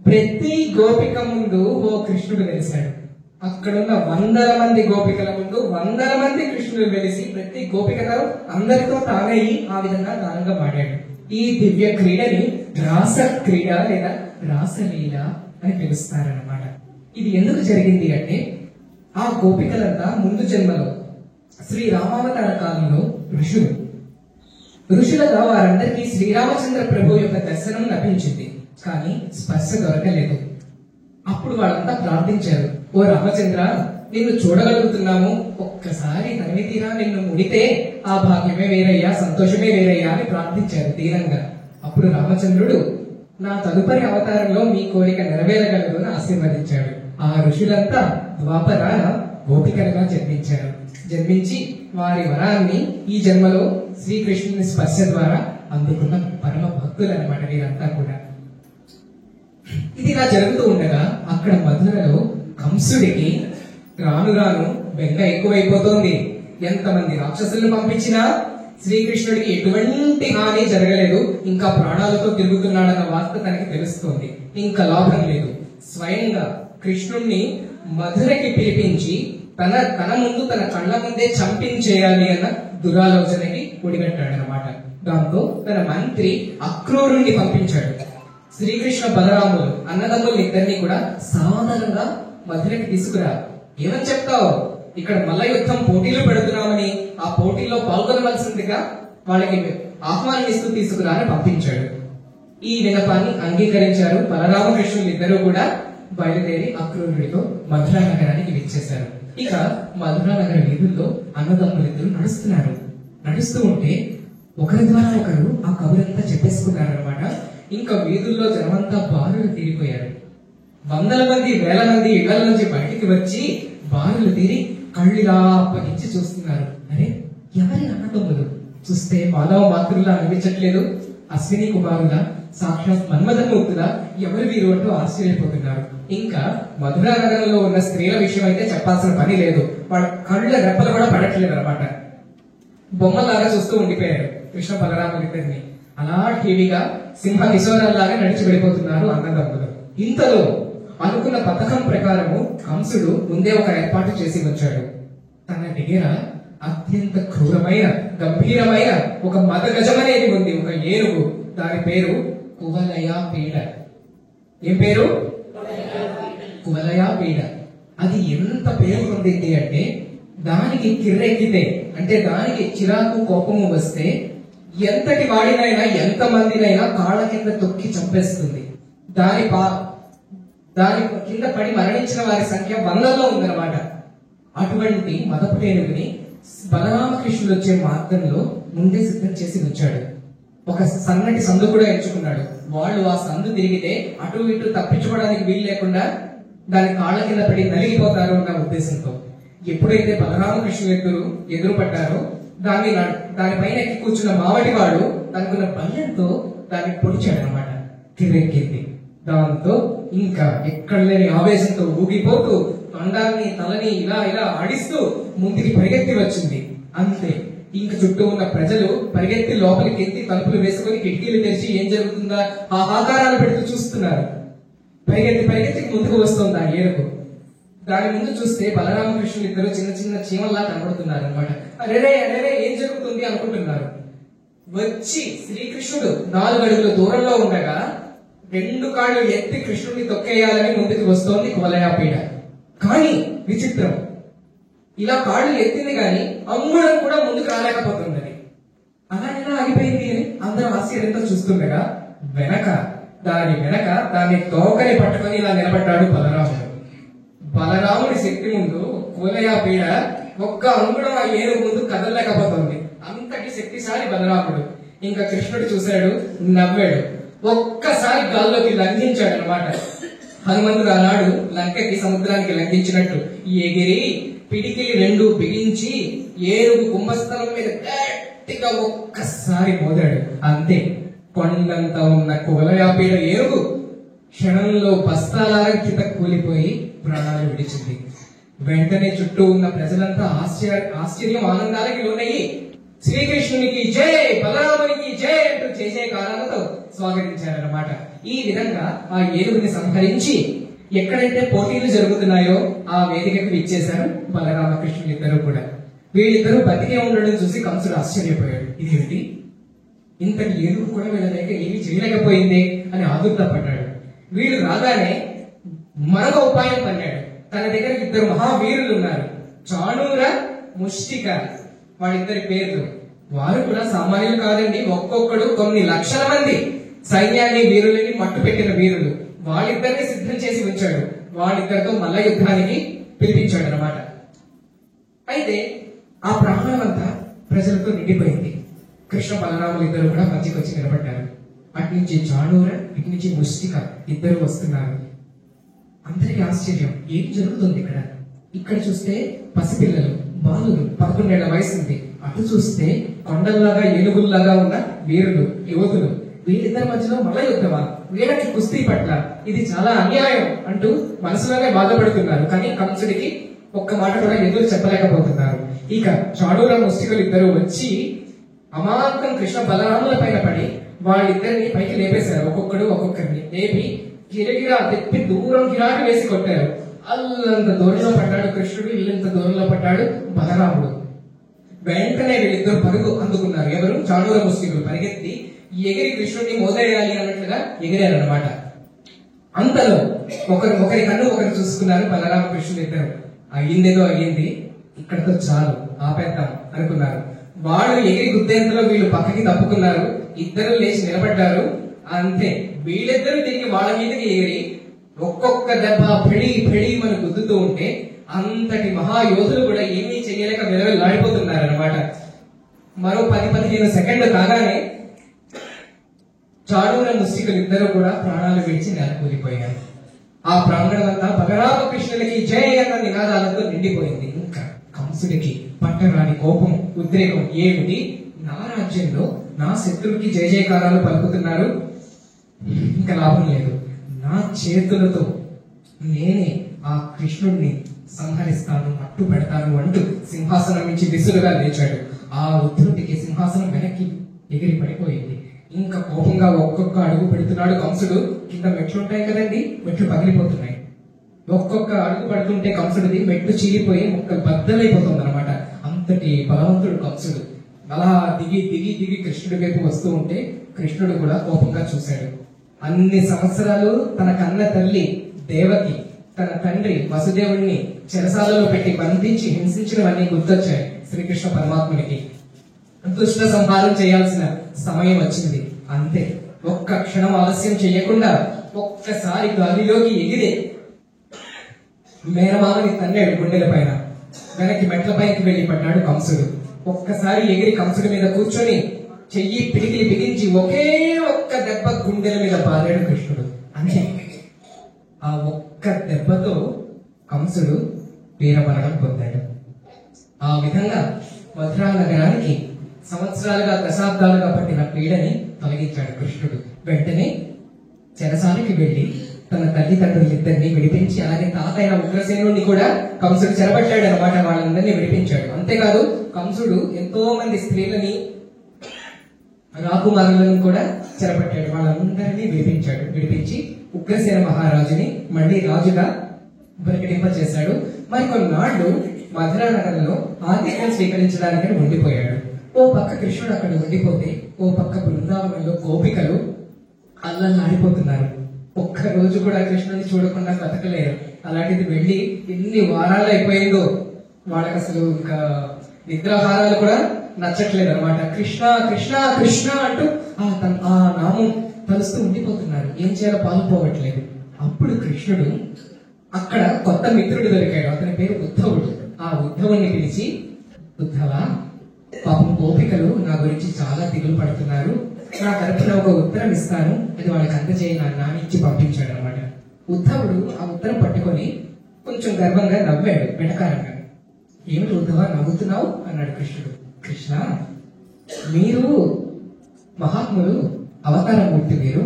ప్రతి గోపిక ముందు ఓ కృష్ణుడు వెలిశాడు. అక్కడున్న 100 మంది గోపికల ముందు 100 మంది కృష్ణుడు వెలిసి ప్రతి గోపికతో అందరితో తానే ఆ విధంగా గానంగా పాడాడు. ఈ దివ్య క్రీడని రాస క్రీడ లేదా రాసలీల అని పిలుస్తారన్నమాట. ఇది ఎందుకు జరిగింది అంటే, ఆ గోపికలంతా ముందు జన్మలో శ్రీరామావతార కాలంలో ఋషులుగా వారందరికీ శ్రీరామచంద్ర ప్రభు యొక్క దర్శనం లభించింది, కానీ స్పర్శ దొరకలేదు. అప్పుడు వాళ్ళంతా ప్రార్థించారు, ఓ రామచంద్ర, నిన్ను చూడగలుగుతున్నాము, ఒక్కసారి తనివి తీరా నిన్ను ముడితే ఆ భాగ్యమే వేరయ్యా, సంతోషమే వేరయ్యా అని ప్రార్థించారు దీనంగా. అప్పుడు రామచంద్రుడు, నా తదుపరి అవతారంలో మీ కోరిక నెరవేరగలదు అని ఆశీర్వదించాడు. ఆ ఋషులంతా ద్వాపరాన గోపికలుగా జన్మించి వారి వరాన్ని ఈ జన్మలో శ్రీకృష్ణుని స్పర్శ ద్వారా అందుకున్న పరమ భక్తులు అన్నమాట వీరంతా కూడా. ఇది ఇలా జరుగుతూ ఉండగా అక్కడ మధురలో కంసుడికి రాను రాను బెంగ ఎక్కువైపోతోంది. ఎంతమంది రాక్షసులను పంపించినా శ్రీకృష్ణుడికి ఎటువంటి హాని జరగలేదు, ఇంకా ప్రాణాలతో తిరుగుతున్నాడన్న వార్త తనకి తెలుస్తోంది. ఇంకా లాభం లేదు. స్వయంగా కృష్ణుణ్ణి మధురకి పిలిపించి తన ముందు తన కళ్ళ ముందే చంపించేయాలి అన్న దురాలోచనకి ఒడిగట్టాడనమాట. దాంతో తన మంత్రి అక్రూరుణ్ణి పంపించాడు. శ్రీకృష్ణ బలరాములు అన్నదమ్ములు ఇద్దరిని కూడా సాధారణంగా మధురకి తీసుకురా, ఏమని చెప్తావు, ఇక్కడ మల్ల యుద్ధం పోటీలు పెడుతున్నామని, ఆ పోటీల్లో పాల్గొనవలసిందిగా వాళ్ళకి ఆహ్వానం ఇస్తూ తీసుకురా అని పంపించాడు. ఈ విన్నపాన్ని అంగీకరించారు. బలరామకృష్ణులు ఇద్దరు కూడా బయలుదేరి అక్రూరుడితో మధురా నగరానికి విచ్చేశారు. ఇక మధురా నగర వీధుల్లో అన్నదమ్ములిద్దరు నడుస్తూ ఉంటే ఒకరి ద్వారా ఒకరు ఆ కబురంతా చెప్పేసుకున్నారనమాట. ఇంకా వీధుల్లో జనమంతా బారులు తీరిపోయారు. 100 మంది 1000 మంది ఇళ్ల నుంచి బయటికి వచ్చి బారులు తీరి కళ్ళిలా అప్పగించి చూస్తున్నారు. అరే, ఎవరి అన్నదమ్ములు? చూస్తే మాధవ మాతృలా అనిపించట్లేదు, అశ్విని కుమారులా, సాక్షాత్ మన్మథమూర్తులా, ఎవరు వీరు అంటూ ఆశ్చర్యపోతున్నారు. ఇంకా మధురా నగరంలో ఉన్న స్త్రీల విషయం అయితే చెప్పాల్సిన పని లేదు. వాళ్ళ కళ్ళ రెప్పలు కూడా పడట్లేదు అనమాట. బొమ్మలాగా చూస్తూ ఉండిపోయారు కృష్ణ బలరాములిద్దరిని. అలా టీవీగా సింహ కిశోరాల్లాగా నడిచి వెళ్ళిపోతున్నారు అన్నదమ్ములు. ఇంతలో అనుకున్న పథకం ప్రకారము కంసుడు ముందే ఒక ఏర్పాటు చేసి వచ్చాడు. తన దగ్గర అత్యంత క్రూరమైన గంభీరమైన ఒక మదగజం అనేది ఉంది, ఒక ఏనుగు. దాని పేరు కువలయాపీడ. ఏం పేరు? కువలయాపీడ. అది ఎంత పేరు పొందింది అంటే, దానికి కిర్రెక్కితే అంటే దానికి చిరాకు కోపము వస్తే ఎంతటి వాడినైనా ఎంత మందినైనా కాళ్ళ కింద తొక్కి చంపేస్తుంది. దాని కింద పడి మరణించిన వారి సంఖ్య వందల్లో ఉందన్నమాట. అటువంటి మదపు ఏనుగుని బలరామకృష్ణుడు వచ్చే మార్గంలో ముందే సిద్ధం చేసి వచ్చాడు. ఒక సన్నటి సందు కూడా ఎంచుకున్నాడు. వాళ్ళు ఆ సందు తిరిగితే అటు ఇటు తప్పించుకోవడానికి వీలు లేకుండా దాని కాళ్ళ కింద పడి నలిగిపోతారు అన్న ఉద్దేశంతో ఎప్పుడైతే బలరామకృష్ణుడు ఎదురు పడ్డారో దానిపైన ఎక్కి కూర్చున్న మావటి వాడు తనకున్న బల్యంతో దాన్ని పొడిచాడు అనమాట. కిర్రెక్కింది. దాంతో ఇంకా ఎక్కడ లేని ఆవేశంతో ఊగిపోతూ తొండాన్ని తలని ఇలా ఇలా ఆడిస్తూ ముందుకి పరిగెత్తి వచ్చింది. అంతే, ఇంక చుట్టూ ఉన్న ప్రజలు పరిగెత్తి లోపలికి ఎత్తి తలుపులు వేసుకొని కిటికీలు తెరిచి ఏం జరుగుతుందా ఆకారాలు పెడుతూ చూస్తున్నారు. పరిగెత్తి ముందుకు వస్తుంది ఆ ఏనుగు. దాని ముందు చూస్తే బలరామకృష్ణులు ఇద్దరు చిన్న చిన్న చీమల్లా కనబడుతున్నారు అనమాట. అరేరే అరేరే ఏం జరుగుతుంది అనుకుంటున్నారు. వచ్చి శ్రీకృష్ణుడు 4 అడుగుల దూరంలో ఉండగా 2 కాళ్ళు ఎత్తి కృష్ణుడిని తొక్కేయాలని ముందుకు వస్తోంది కువలయాపీడ. కానీ విచిత్రం, ఇలా కాళ్ళు ఎత్తింది కానీ అంగుళం కూడా ముందుకు రాలేకపోతున్నది. అలా ఎలా ఆగిపోయింది అని అందరూ ఆశ్చర్యంతో చూస్తుండగా దాని వెనక దాన్ని తోకని పట్టుకొని ఇలా నిలబడ్డాడు బలరాముడు. బలరాముడి శక్తి ముందు కువలయాపీడ ఒక్క అంగుళం ఆ ఏనుగు ముందు కదలలేకపోతుంది. అంతటి శక్తిశాలి బలరాముడు. ఇంకా కృష్ణుడు చూశాడు, నవ్వాడు. ఒక్కసారి గాల్లోకి లంఘించాడు అనమాట. హనుమంతుడు ఆనాడు లంకకి సముద్రానికి లంఘించినట్టు ఎగిరి పిడికిలి 2 బిగించి ఏనుగు కుంభస్థలం మీద గట్టిగా ఒక్కసారి మోదాడు. అంతే, కొండంత ఉన్న కువలయాపీడ ఏనుగు క్షణంలో బస్తాల కింద కూలిపోయి ప్రాణాలు విడిచింది. వెంటనే చుట్టూ ఉన్న ప్రజలంతా ఆశ్చర్యం ఆనందాలకి లోనయ్యి శ్రీకృష్ణునికి జై, బలరామునికి జై అంటూ జయకారాలతో స్వాగతించారన్నమాట. ఈ విధంగా ఆ ఏనుగుని సంహరించి ఎక్కడైతే పోటీలు జరుగుతున్నాయో ఆ వేదికకు విచ్చేశారు బలరామకృష్ణులు ఇద్దరు కూడా. వీళ్ళిద్దరూ బతికే ఉండడం చూసి కంసుడు ఆశ్చర్యపోయాడు. ఇదేమిటి, ఇంతటి ఏనుగు కూడా వీళ్ళ దగ్గర ఏమి చేయలేకపోయింది అని ఆదుర్తపడ్డాడు. వీళ్ళు రాగానే మరొక ఉపాయం పన్నాడు. తన దగ్గర 2 మహావీరులు ఉన్నారు, చాణూర, ముష్టిక. వాళ్ళిద్దరి పేర్లు. వారు కూడా సామాన్యులు కాదండి. ఒక్కొక్కడు కొన్ని లక్షల మంది సైన్యాన్ని వీరులని మట్టు పెట్టిన వీరులు. వాళ్ళిద్దరిని సిద్ధం చేసి ఉంచాడు. వాళ్ళిద్దరితో మల్ల యుద్ధానికి పిలిపించాడు అనమాట. అయితే ఆ ప్రాంగణం అంతా ప్రజలతో నిండిపోయింది. కృష్ణ బలరాములు ఇద్దరు కూడా మధ్యకి వచ్చి నిలబడ్డారు. అటు నుంచి చాణూర, ఇటు నుంచి ముష్టిక ఇద్దరు వస్తున్నారు. అందరికి ఆశ్చర్యం, ఏం జరుగుతుంది ఇక్కడ? ఇక్కడ చూస్తే పసిపిల్లలు, బాలులు, 11 ఏళ్ల వయసు ఉంది. అటు చూస్తే కొండల్లాగా ఏనుగుల్లాగా ఉన్న వీరులు, యువకులు. వీళ్ళిద్దరి మధ్యలో మల్ల యుద్ధమా? వీళ్ళకి కుస్తీ పట్ల ఇది చాలా అన్యాయం అంటూ మనసులోనే బాధపడుతున్నారు. కానీ కంసుడికి ఒక్క మాట కూడా ఎదురు చెప్పలేకపోతున్నారు. ఇక చాణూర, ముష్టికులు ఇద్దరు వచ్చి అమాంతం కృష్ణ బలరాముల పైన పడి వాళ్ళిద్దరిని పైకి లేపేశారు. ఒక్కొక్కరిని లేపి గిరగిరా తెప్పి దూరం గిరాకి వేసి కొట్టారు. అల్లంత దూరంలో పడ్డాడు కృష్ణుడు, ఇల్లంత దూరంలో పడ్డాడు బలరాముడు. వెంటనే వీళ్ళిద్దరు పరుగు అందుకున్నారు. ఎవరు? చాణూర, ముష్టికులు పరిగెత్తి ఎగిరి కృష్ణుడిని మోదేయాలి అన్నట్లుగా ఎగిరారనమాట. అంతలో ఒకరి కన్ను ఒకరు చూసుకున్నారు బలరామకృష్ణుడు ఇద్దరు. అయ్యిందేదో అయ్యింది, ఇక్కడతో చాలు, ఆపేద్దాం అనుకున్నారు. వాళ్ళు ఎగిరి గుద్దేంతలో వీళ్ళు పక్కకి తప్పుకున్నారు. ఇద్దరు లేచి నిలబడ్డారు. అంతే, వీళ్ళిద్దరూ తిరిగి వాళ్ళ మీదకి ఎగిరి ఒక్కొక్క దెబ్బ పెడి మన గుద్దుతూ ఉంటే అంతటి మహాయోధులు కూడా ఏమీ చేయలేక విలవిల్లాడిపోతున్నారు అనమాట. మరో 10-15 సెకండ్లు కాగానే చాణూర, ముష్టికులు ఇద్దరు కూడా ప్రాణాలు విడిచి నెలకూలిపోయారు. ఆ ప్రాంగణం అంతా బలరామకృష్ణులకి జయ అన్న నినాదాలతో నిండిపోయింది. ఇంకా కంసుడికి పట్టరాని కోపం, ఉద్రేకం. ఏమిటి, నా రాజ్యంలో నా శత్రువుకి జయ జయకారాలు పలుకుతున్నారు, ఇంకా లాభం లేదు, నా చేతులతో నేనే ఆ కృష్ణుడిని సంహరిస్తాను, మట్టు పెడతాను అంటూ సింహాసనం నుంచి విసురుగా లేచాడు. ఆ ఉద్ధృతికి సింహాసనం వెనక్కి ఎగిరి పడిపోయింది. ఇంకా కోపంగా ఒక్కొక్క అడుగు పెడుతున్నాడు కంసుడు. కింద మెట్లు ఉంటాయి కదండి, మెట్లు పగిలిపోతున్నాయి. ఒక్కొక్క అడుగు పడుతుంటే కంసుడిది మెట్టు చీలిపోయి ముక్కలు బద్దలైపోతుంది అనమాట. అంతటి బలవంతుడు కంసుడు. అలా దిగి దిగి దిగి కృష్ణుడి వైపు వస్తూ ఉంటే కృష్ణుడు కూడా కోపంగా చూశాడు. అన్ని సంవత్సరాలు తన కన్న తల్లి దేవకి, తన తండ్రి వసుదేవుడిని చెరసాలలో పెట్టి బంధించి హింసించినవన్నీ గుర్తొచ్చాయి శ్రీకృష్ణ పరమాత్మునికి. దుష్ట సంహారం చేయాల్సిన సమయం వచ్చింది. అంతే, ఒక్క క్షణం ఆలస్యం చేయకుండా ఒక్కసారి గాలిలోకి ఎగిరే మేనమామని తన్నాడు గుండెల పైన. వెనక్కి మెట్ల పైకి వెళ్లి పడ్డాడు కంసుడు. ఒక్కసారి ఎగిరి కంసుడి మీద కూర్చొని చెయ్యి పిడికిలి బిగించి ఒకే ఒక్క దెబ్బ గుండెల మీద పారాడు కృష్ణుడు. అంతే, ఆ ఒక్క దెబ్బతో కంసుడు వీరమరణం పొందాడు. ఆ విధంగా మధురా నగరానికి సంవత్సరాలుగా దశాబ్దాలుగా పట్టిన పీడని తొలగించాడు కృష్ణుడు. వెంటనే చెరసానికి వెళ్లి తన తల్లిదండ్రులిద్దరిని విడిపించి, అలాగే తాతైన ఉగ్రసేనుడిని కూడా కంసుడు చెరబట్టాడు అనమాట. వాళ్ళందరినీ విడిపించాడు. అంతేకాదు కంసుడు ఎంతో మంది స్త్రీలని, రాకుమారులను కూడా చెరబట్టాడు. వాళ్ళందరినీ విడిపించి ఉగ్రసేన మహారాజుని మళ్ళీ రాజుగా ప్రకటింపచేశాడు. మరికొన్నాళ్ళు మధురా నగరంలో ఆతిథ్యం స్వీకరించడానికి ఉండిపోయాడు. ఓ పక్క కృష్ణుడు అక్కడ ఉండిపోతే, ఓ పక్క బృందావనంలో గోపికలు అల్లల్లాడిపోతున్నారు. ఒక్క రోజు కూడా కృష్ణుని చూడకుండా బతకలేరు. అలాంటిది వెళ్ళి ఎన్ని వారాలు అయిపోయిందో వాళ్ళకి అసలు ఇంకా నిద్రాహారాలు కూడా నచ్చట్లేదు అనమాట. కృష్ణ కృష్ణ కృష్ణ అంటూ ఆ నామం తలుస్తూ ఉండిపోతున్నారు. ఏం చేయాలో పాల్పోవట్లేదు. అప్పుడు కృష్ణుడు అక్కడ కొత్త మిత్రుడు దొరికాడు. అతని పేరు ఉద్ధవుడు. ఆ ఉద్ధవుని పిలిచి, ఉద్ధవ, పాపం గోపికలు నా గురించి చాలా దిగులు పడుతున్నారు, నా తరపున ఒక ఉత్తరం ఇస్తాను, అది వాళ్ళకి అందజేయ నాన్న ఇచ్చి పంపించాడు అనమాట. ఉద్ధవుడు ఆ ఉత్తరం పట్టుకొని కొంచెం గర్వంగా నవ్వాడు వెటకారంగా. ఏమిటి ఉద్ధవ నవ్వుతున్నావు అన్నాడు కృష్ణుడు. కృష్ణ, మీరు మహాత్ములు, అవతారమూర్తి మీరు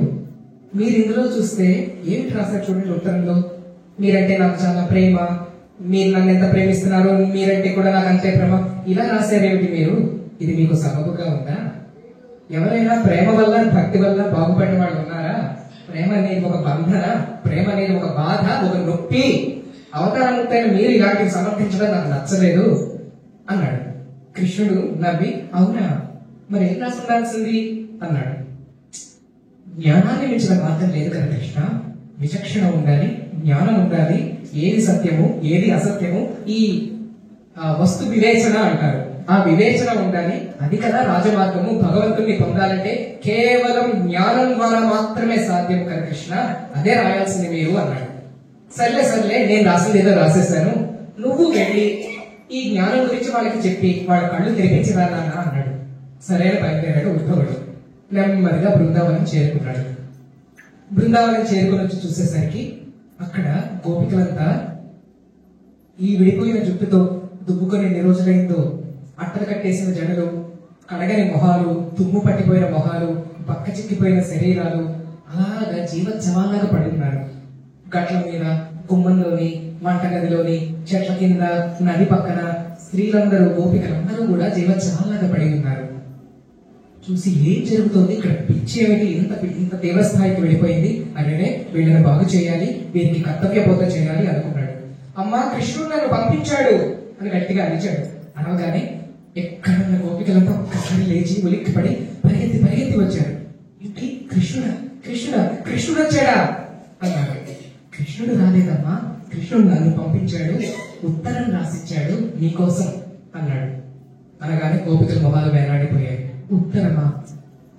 ఇందులో చూస్తే ఏమిటి రాశారు చూడండి ఉత్తరంలో. మీరంటే నాకు చాలా ప్రేమ, మీరు నన్ను ఎంత ప్రేమిస్తున్నారు, మీరంటే కూడా నాకు అంతే ప్రేమ, ఇలా రాశారేమిటి మీరు? ఇది మీకు సబబుగా ఉందా? ఎవరైనా ప్రేమ వల్ల భక్తి వల్ల బాగుపడిన వాళ్ళు ఉన్నారా? ప్రేమ అనేది ఒక బంధన, ప్రేమ అనేది ఒక బాధ, ఒక నొప్పి. అవతారముక్తైన మీరు ఇలాంటివి సమర్పించడం నాకు నచ్చలేదు అన్నాడు. కృష్ణుడు నవ్వి, అవునా, మరి ఏం రాసి ఉండాల్సింది అన్నాడు. జ్ఞానాన్ని మించిన మార్గం లేదు కదా కృష్ణ. విచక్షణ ఉండాలి, జ్ఞానం ఉండాలి, ఏది సత్యము ఏది అసత్యము, ఈ వస్తు వివేచన అంటారు, ఆ వివేచన ఉండాలి. అది కదా రాజమార్గము. భగవంతుని పొందాలంటే కేవలం జ్ఞానం ద్వారా మాత్రమే సాధ్యం కదా కృష్ణ, అదే రాయాల్సింది మీరు అన్నాడు. సర్లే నేను రాసింది ఏదో రాసేసాను, నువ్వు వెళ్ళి ఈ జ్ఞానం గురించి వాళ్ళకి చెప్పి వాళ్ళ కళ్ళు తెరిపించరా అన్నాడు. సరైన బయలుదేరాడు ఉద్ధవుడు. నెమ్మదిగా బృందావనం చేరుకున్నాడు. బృందావనం చేరుకుని వచ్చి చూసేసరికి అక్కడ గోపికలంతా ఈ విడిపోయిన జుట్టుతో దుబ్బుకొని ఎన్ని రోజులైందో, అట్టలు కట్టేసిన జడలు, కడగని మొహాలు, తుమ్ము పట్టిపోయిన మొహాలు, పక్క చిక్కిపోయిన శరీరాలు అలాగా జీవోత్సవాలాగా పడి ఉన్నారు. గట్ల మీద, గుమ్మంలోని, వంటగదిలోని, చెట్ల కింద, నది పక్కన స్త్రీలందరూ, గోపికలందరూ కూడా జీవోత్సవాలాగా పడి ఉన్నారు. చూసి ఏం జరుగుతోంది ఇక్కడ, పిచ్చి ఏమిటి ఇంత తీవ్రస్థాయికి వెళ్ళిపోయింది, అనే వీళ్ళని బాగు చేయాలి, వీరికి కర్తవ్య బోధ చేయాలి అనుకున్నాడు. అమ్మా, కృష్ణుడు నన్ను పంపించాడు అని గట్టిగా అరిచాడు. అనగానే ఎక్కడున్న గోపికలంతా ఒక్కసారి లేచి ఉలిక్కిపడి పరిగెత్తి వచ్చాడు. ఇంటి కృష్ణుడు వచ్చాడా అన్నాడు. కృష్ణుడు రాలేదమ్మా, కృష్ణుడు నన్ను పంపించాడు, ఉత్తరం రాసిచ్చాడు నీకోసం అన్నాడు. అనగానే గోపికల మొహాలు వేలాడిపోయాయి. ఉత్తరమా?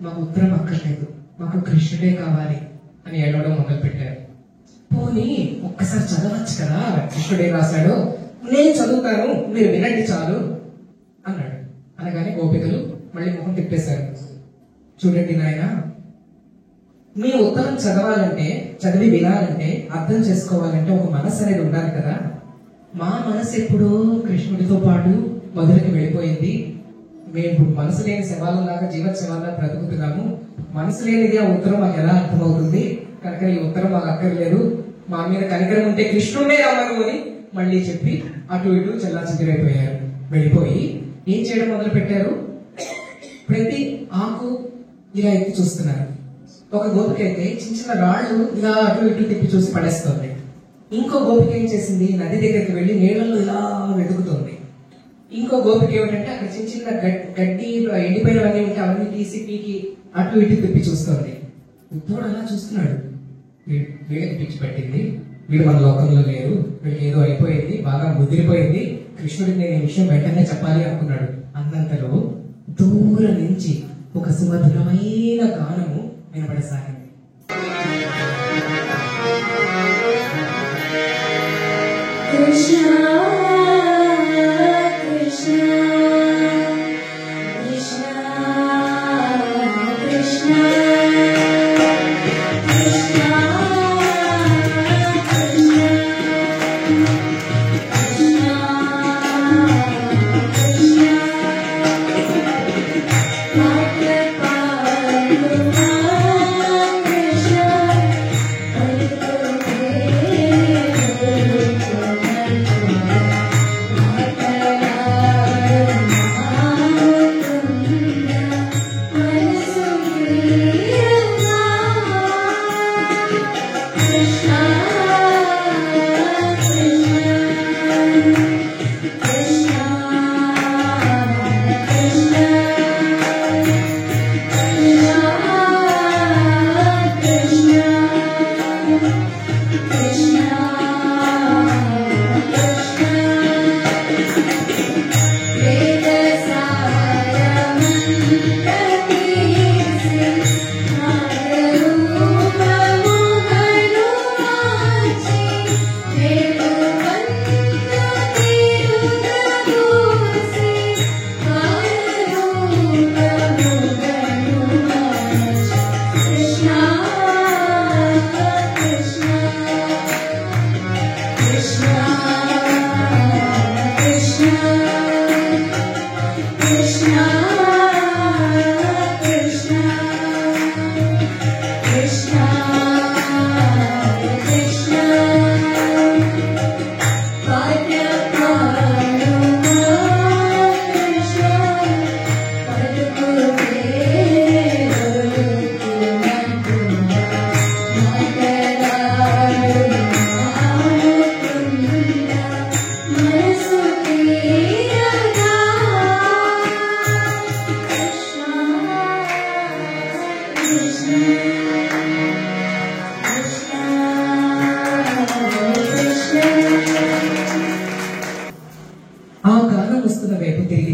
మాకు ఉత్తరం అక్కర్లేదు, మాకు కృష్ణుడే కావాలి అని ఏడవడం మొదలు పెట్టారు. పోనీ ఒక్కసారి చదవచ్చు కదా, కృష్ణుడే రాశాడు, నేను చదువుతాను, మీరు వినండి చాలు అన్నాడు. అనగానే గోపికలు మళ్ళీ ముఖం తిప్పేశారు. చూడండి నాయన, మీ ఉత్తరం చదవాలంటే, చదివి వినాలంటే, అర్థం చేసుకోవాలంటే ఒక మనసు అనేది ఉండాలి కదా. మా మనసు ఎప్పుడో కృష్ణుడితో పాటు మొదలుకి వెళ్ళిపోయింది. మేము మనసు లేని శవాలలాగా జీవోత్సవాలా బ్రతుకుతున్నాము. మనసు లేనిది ఆ ఉత్తరం మాకు ఎలా అర్థమవుతుంది? కనుక ఈ ఉత్తరం మాకు అక్కర్లేదు, మా మీద కనికరం ఉంటే కృష్ణుడే రమ్మను అని మళ్ళీ చెప్పి అటు ఇటు చెల్లాచెదిరైపోయారు. వెళ్ళిపోయి ఏం చేయడం మొదలు పెట్టారు? ప్రతి ఆకు ఇలా ఎత్తి చూస్తున్నారు. ఒక గోపికైతే చిన్న చిన్న రాళ్ళు ఇలా అటు ఇటు తిప్పి చూసి పడేస్తుంది. ఇంకో గోపిక ఏం చేసింది, నది దగ్గరికి వెళ్ళి నీళ్ళల్లో ఇలా వెతుకుతుంది. ఇంకో గోపిక ఏమిటంటే అక్కడ చిన్న చిన్న గడ్డి ఎండిపోయినవన్నీ ఉంటే అవన్నీ తీసి పీకి అటు ఇటు తిప్పి చూస్తుంది. ఉద్ధవుడు అలా చూస్తున్నాడు, వీళ్ళకి పిచ్చి పట్టింది, వీడు మన లోకంలో లేరు, వీళ్ళకి ఏదో అయిపోయింది, బాగా ముదిరిపోయింది, కృష్ణుడికి నేను ఈ విషయం వెంటనే చెప్పాలి అనుకున్నాడు. అన్నంతలో దూరం నుంచి ఒక సుమధురమైన గానము వినపడసాగింది. కృష్ణ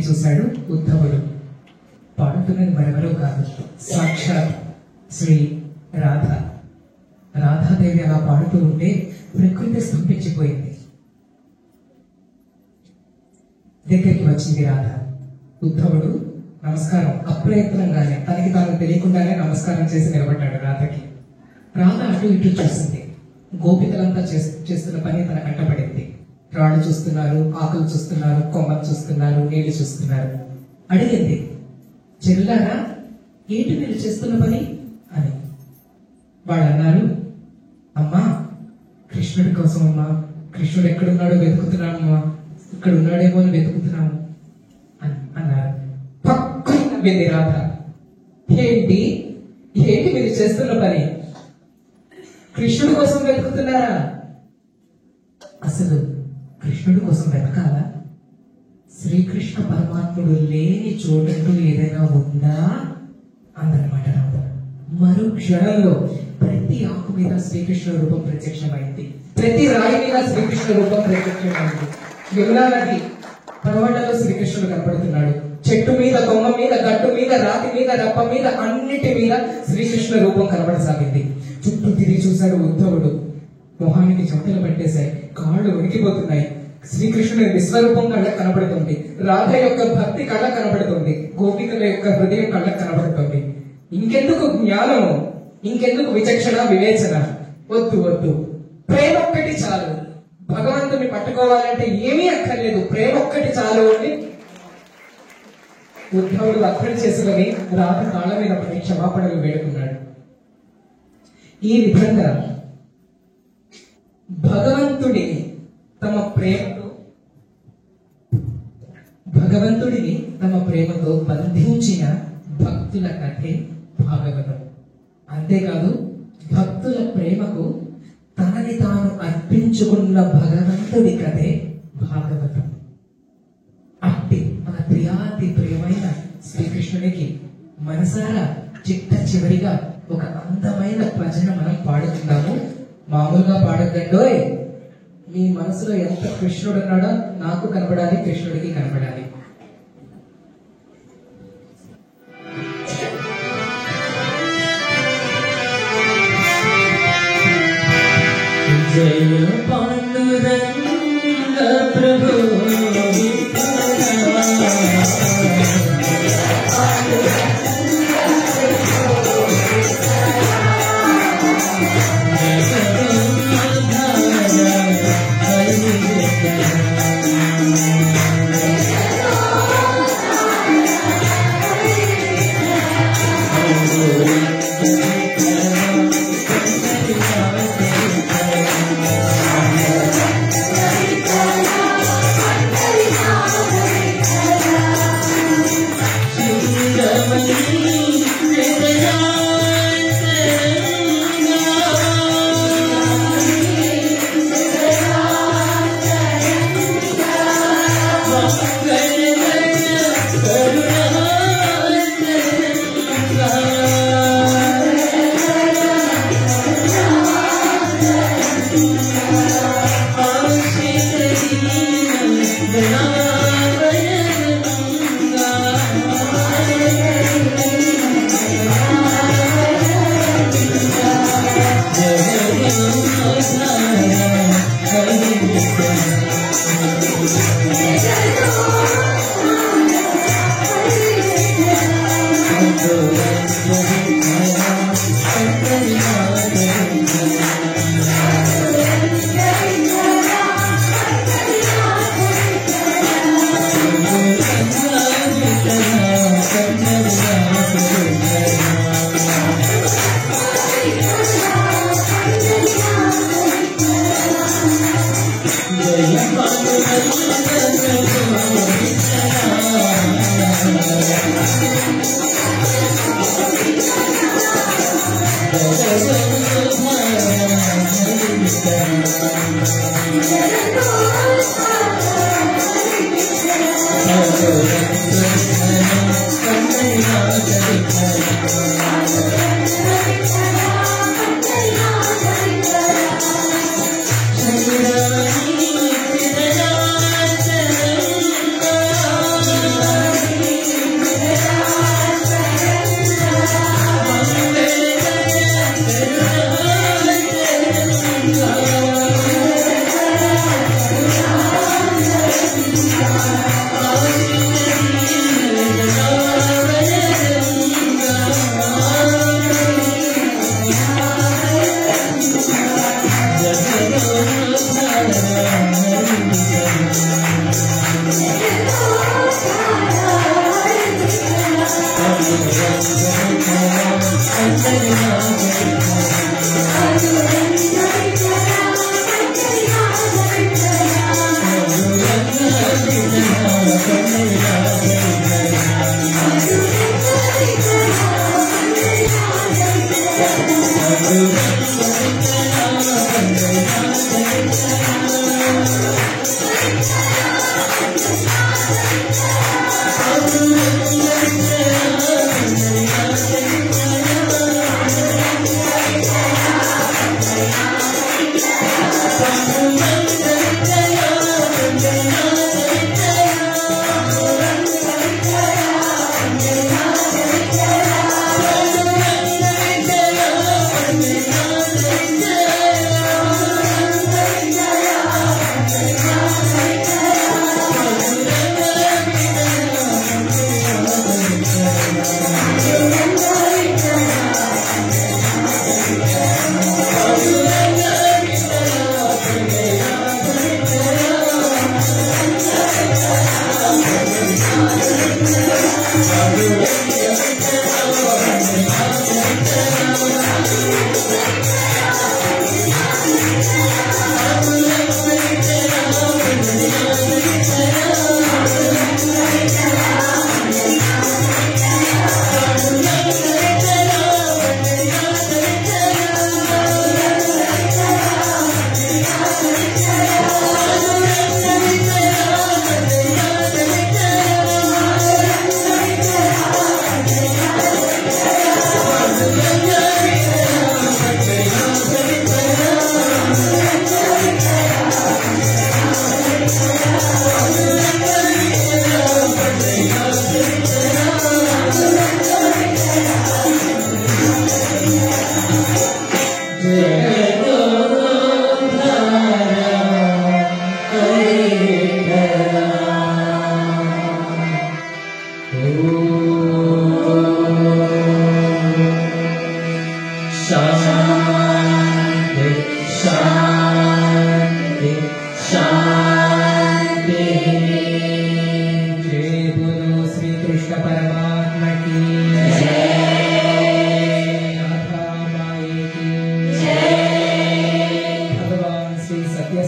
చూశాడు ఉద్ధవుడు. పాడుతున్నది మరెవరో కాదు, సాక్షాత్ శ్రీ రాధ. రాధాదేవి అలా పాడుతూ ఉంటే ప్రకృతి స్తంభించిపోయింది. దగ్గరికి వచ్చింది రాధ. ఉద్ధవుడు నమస్కారం, అప్రయత్నంగానే తనకి తాను తెలియకుండానే నమస్కారం చేసి నిలబడ్డాడు రాధకి. రాధ అటు ఇటు చూసింది. గోపికలంతా చేస్తున్న పని తన కంటపడింది. రాళ్ళు చూస్తున్నారు, ఆకులు చూస్తున్నారు, కొమ్మలు చూస్తున్నారు, నీళ్లు చూస్తున్నారు. అడిగింది, చెల్లారా ఏంటి మీరు చేస్తున్న పని అని. వాళ్ళు అన్నారు, అమ్మా కృష్ణుడి కోసం అమ్మా, కృష్ణుడు ఎక్కడున్నాడో వెతుకుతున్నామమ్మా, ఇక్కడ ఉన్నాడేమో అని వెతుకుతున్నాము అన్నారు. పక్కన నవ్వింది రాధ. ఏంటి ఏంటి మీరు చేస్తున్న పని? కృష్ణుడి కోసం వెతుకుతున్నారా? అసలు కృష్ణుడి కోసం వెతకాలా? శ్రీకృష్ణ పరమాత్ముడు లేని చోటంటూ ఏదైనా ఉందా అందనమాట రాధ. మరో క్షణంలో ప్రతి ఆకు మీద శ్రీకృష్ణ రూపం ప్రత్యక్షమైంది, ప్రతి రాయి మీద శ్రీకృష్ణ రూపం ప్రత్యక్షమైంది. యమునా నది పర్వతాల్లో శ్రీకృష్ణుడు కనపడుతున్నాడు. చెట్టు మీద, కొమ్మ మీద, గట్టు మీద, రాతి మీద, రప్ప మీద, అన్నిటి మీద శ్రీకృష్ణ రూపం కనబడసాగింది. చుట్టూ తిరిగి చూశాడు ఉద్ధవుడు. మొహానికి చెమటలు పట్టేశాయి, కాళ్ళు ఉనికిపోతున్నాయి. శ్రీకృష్ణుని విశ్వరూపం కళ్ళకు కనబడుతుంది, రాధ యొక్క భక్తి కళ్ళకు కనబడుతుంది, గోపికల యొక్క హృదయం కళ్ళకు కనబడుతుంది. ఇంకెందుకు జ్ఞానము, ఇంకెందుకు విచక్షణ, వివేచన? వద్దు వద్దు, ప్రేమ ఒక్కటి చాలు. భగవంతుని పట్టుకోవాలంటే ఏమీ అక్కర్లేదు, ప్రేమ ఒక్కటి చాలు అని ఉద్ధవుడు అర్థం చేసుకుని రాధ కాళ్ళ మీద పడి క్షమాపణలు వేడుకున్నాడు. ఈ విధంగా భగవంతుడిని తమ ప్రేమతో బంధించిన భక్తుల కథే భాగవతం. అంతేకాదు భక్తుల ప్రేమకు తనని తాను అర్పించు నేర్చుకున్న భగవంతుడి కథే భాగవతం. అట్టి మన ప్రియాతి ప్రియమైన శ్రీకృష్ణునికి మనసారా చిట్ట చివరిగా ఒక అందమైన భజన మనం పాడుతున్నాము. మామూలుగా పాడొద్దండోయ్. మీ మనసులో ఎంత కృష్ణుడు ఉన్నాడో నాకు కనపడాలి, కృష్ణుడికి కనపడాలి. జయ పాండురంగ ప్రభు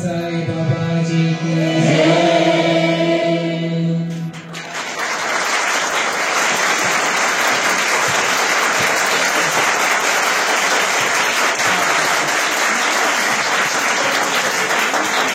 साईं बाबा जी की जय।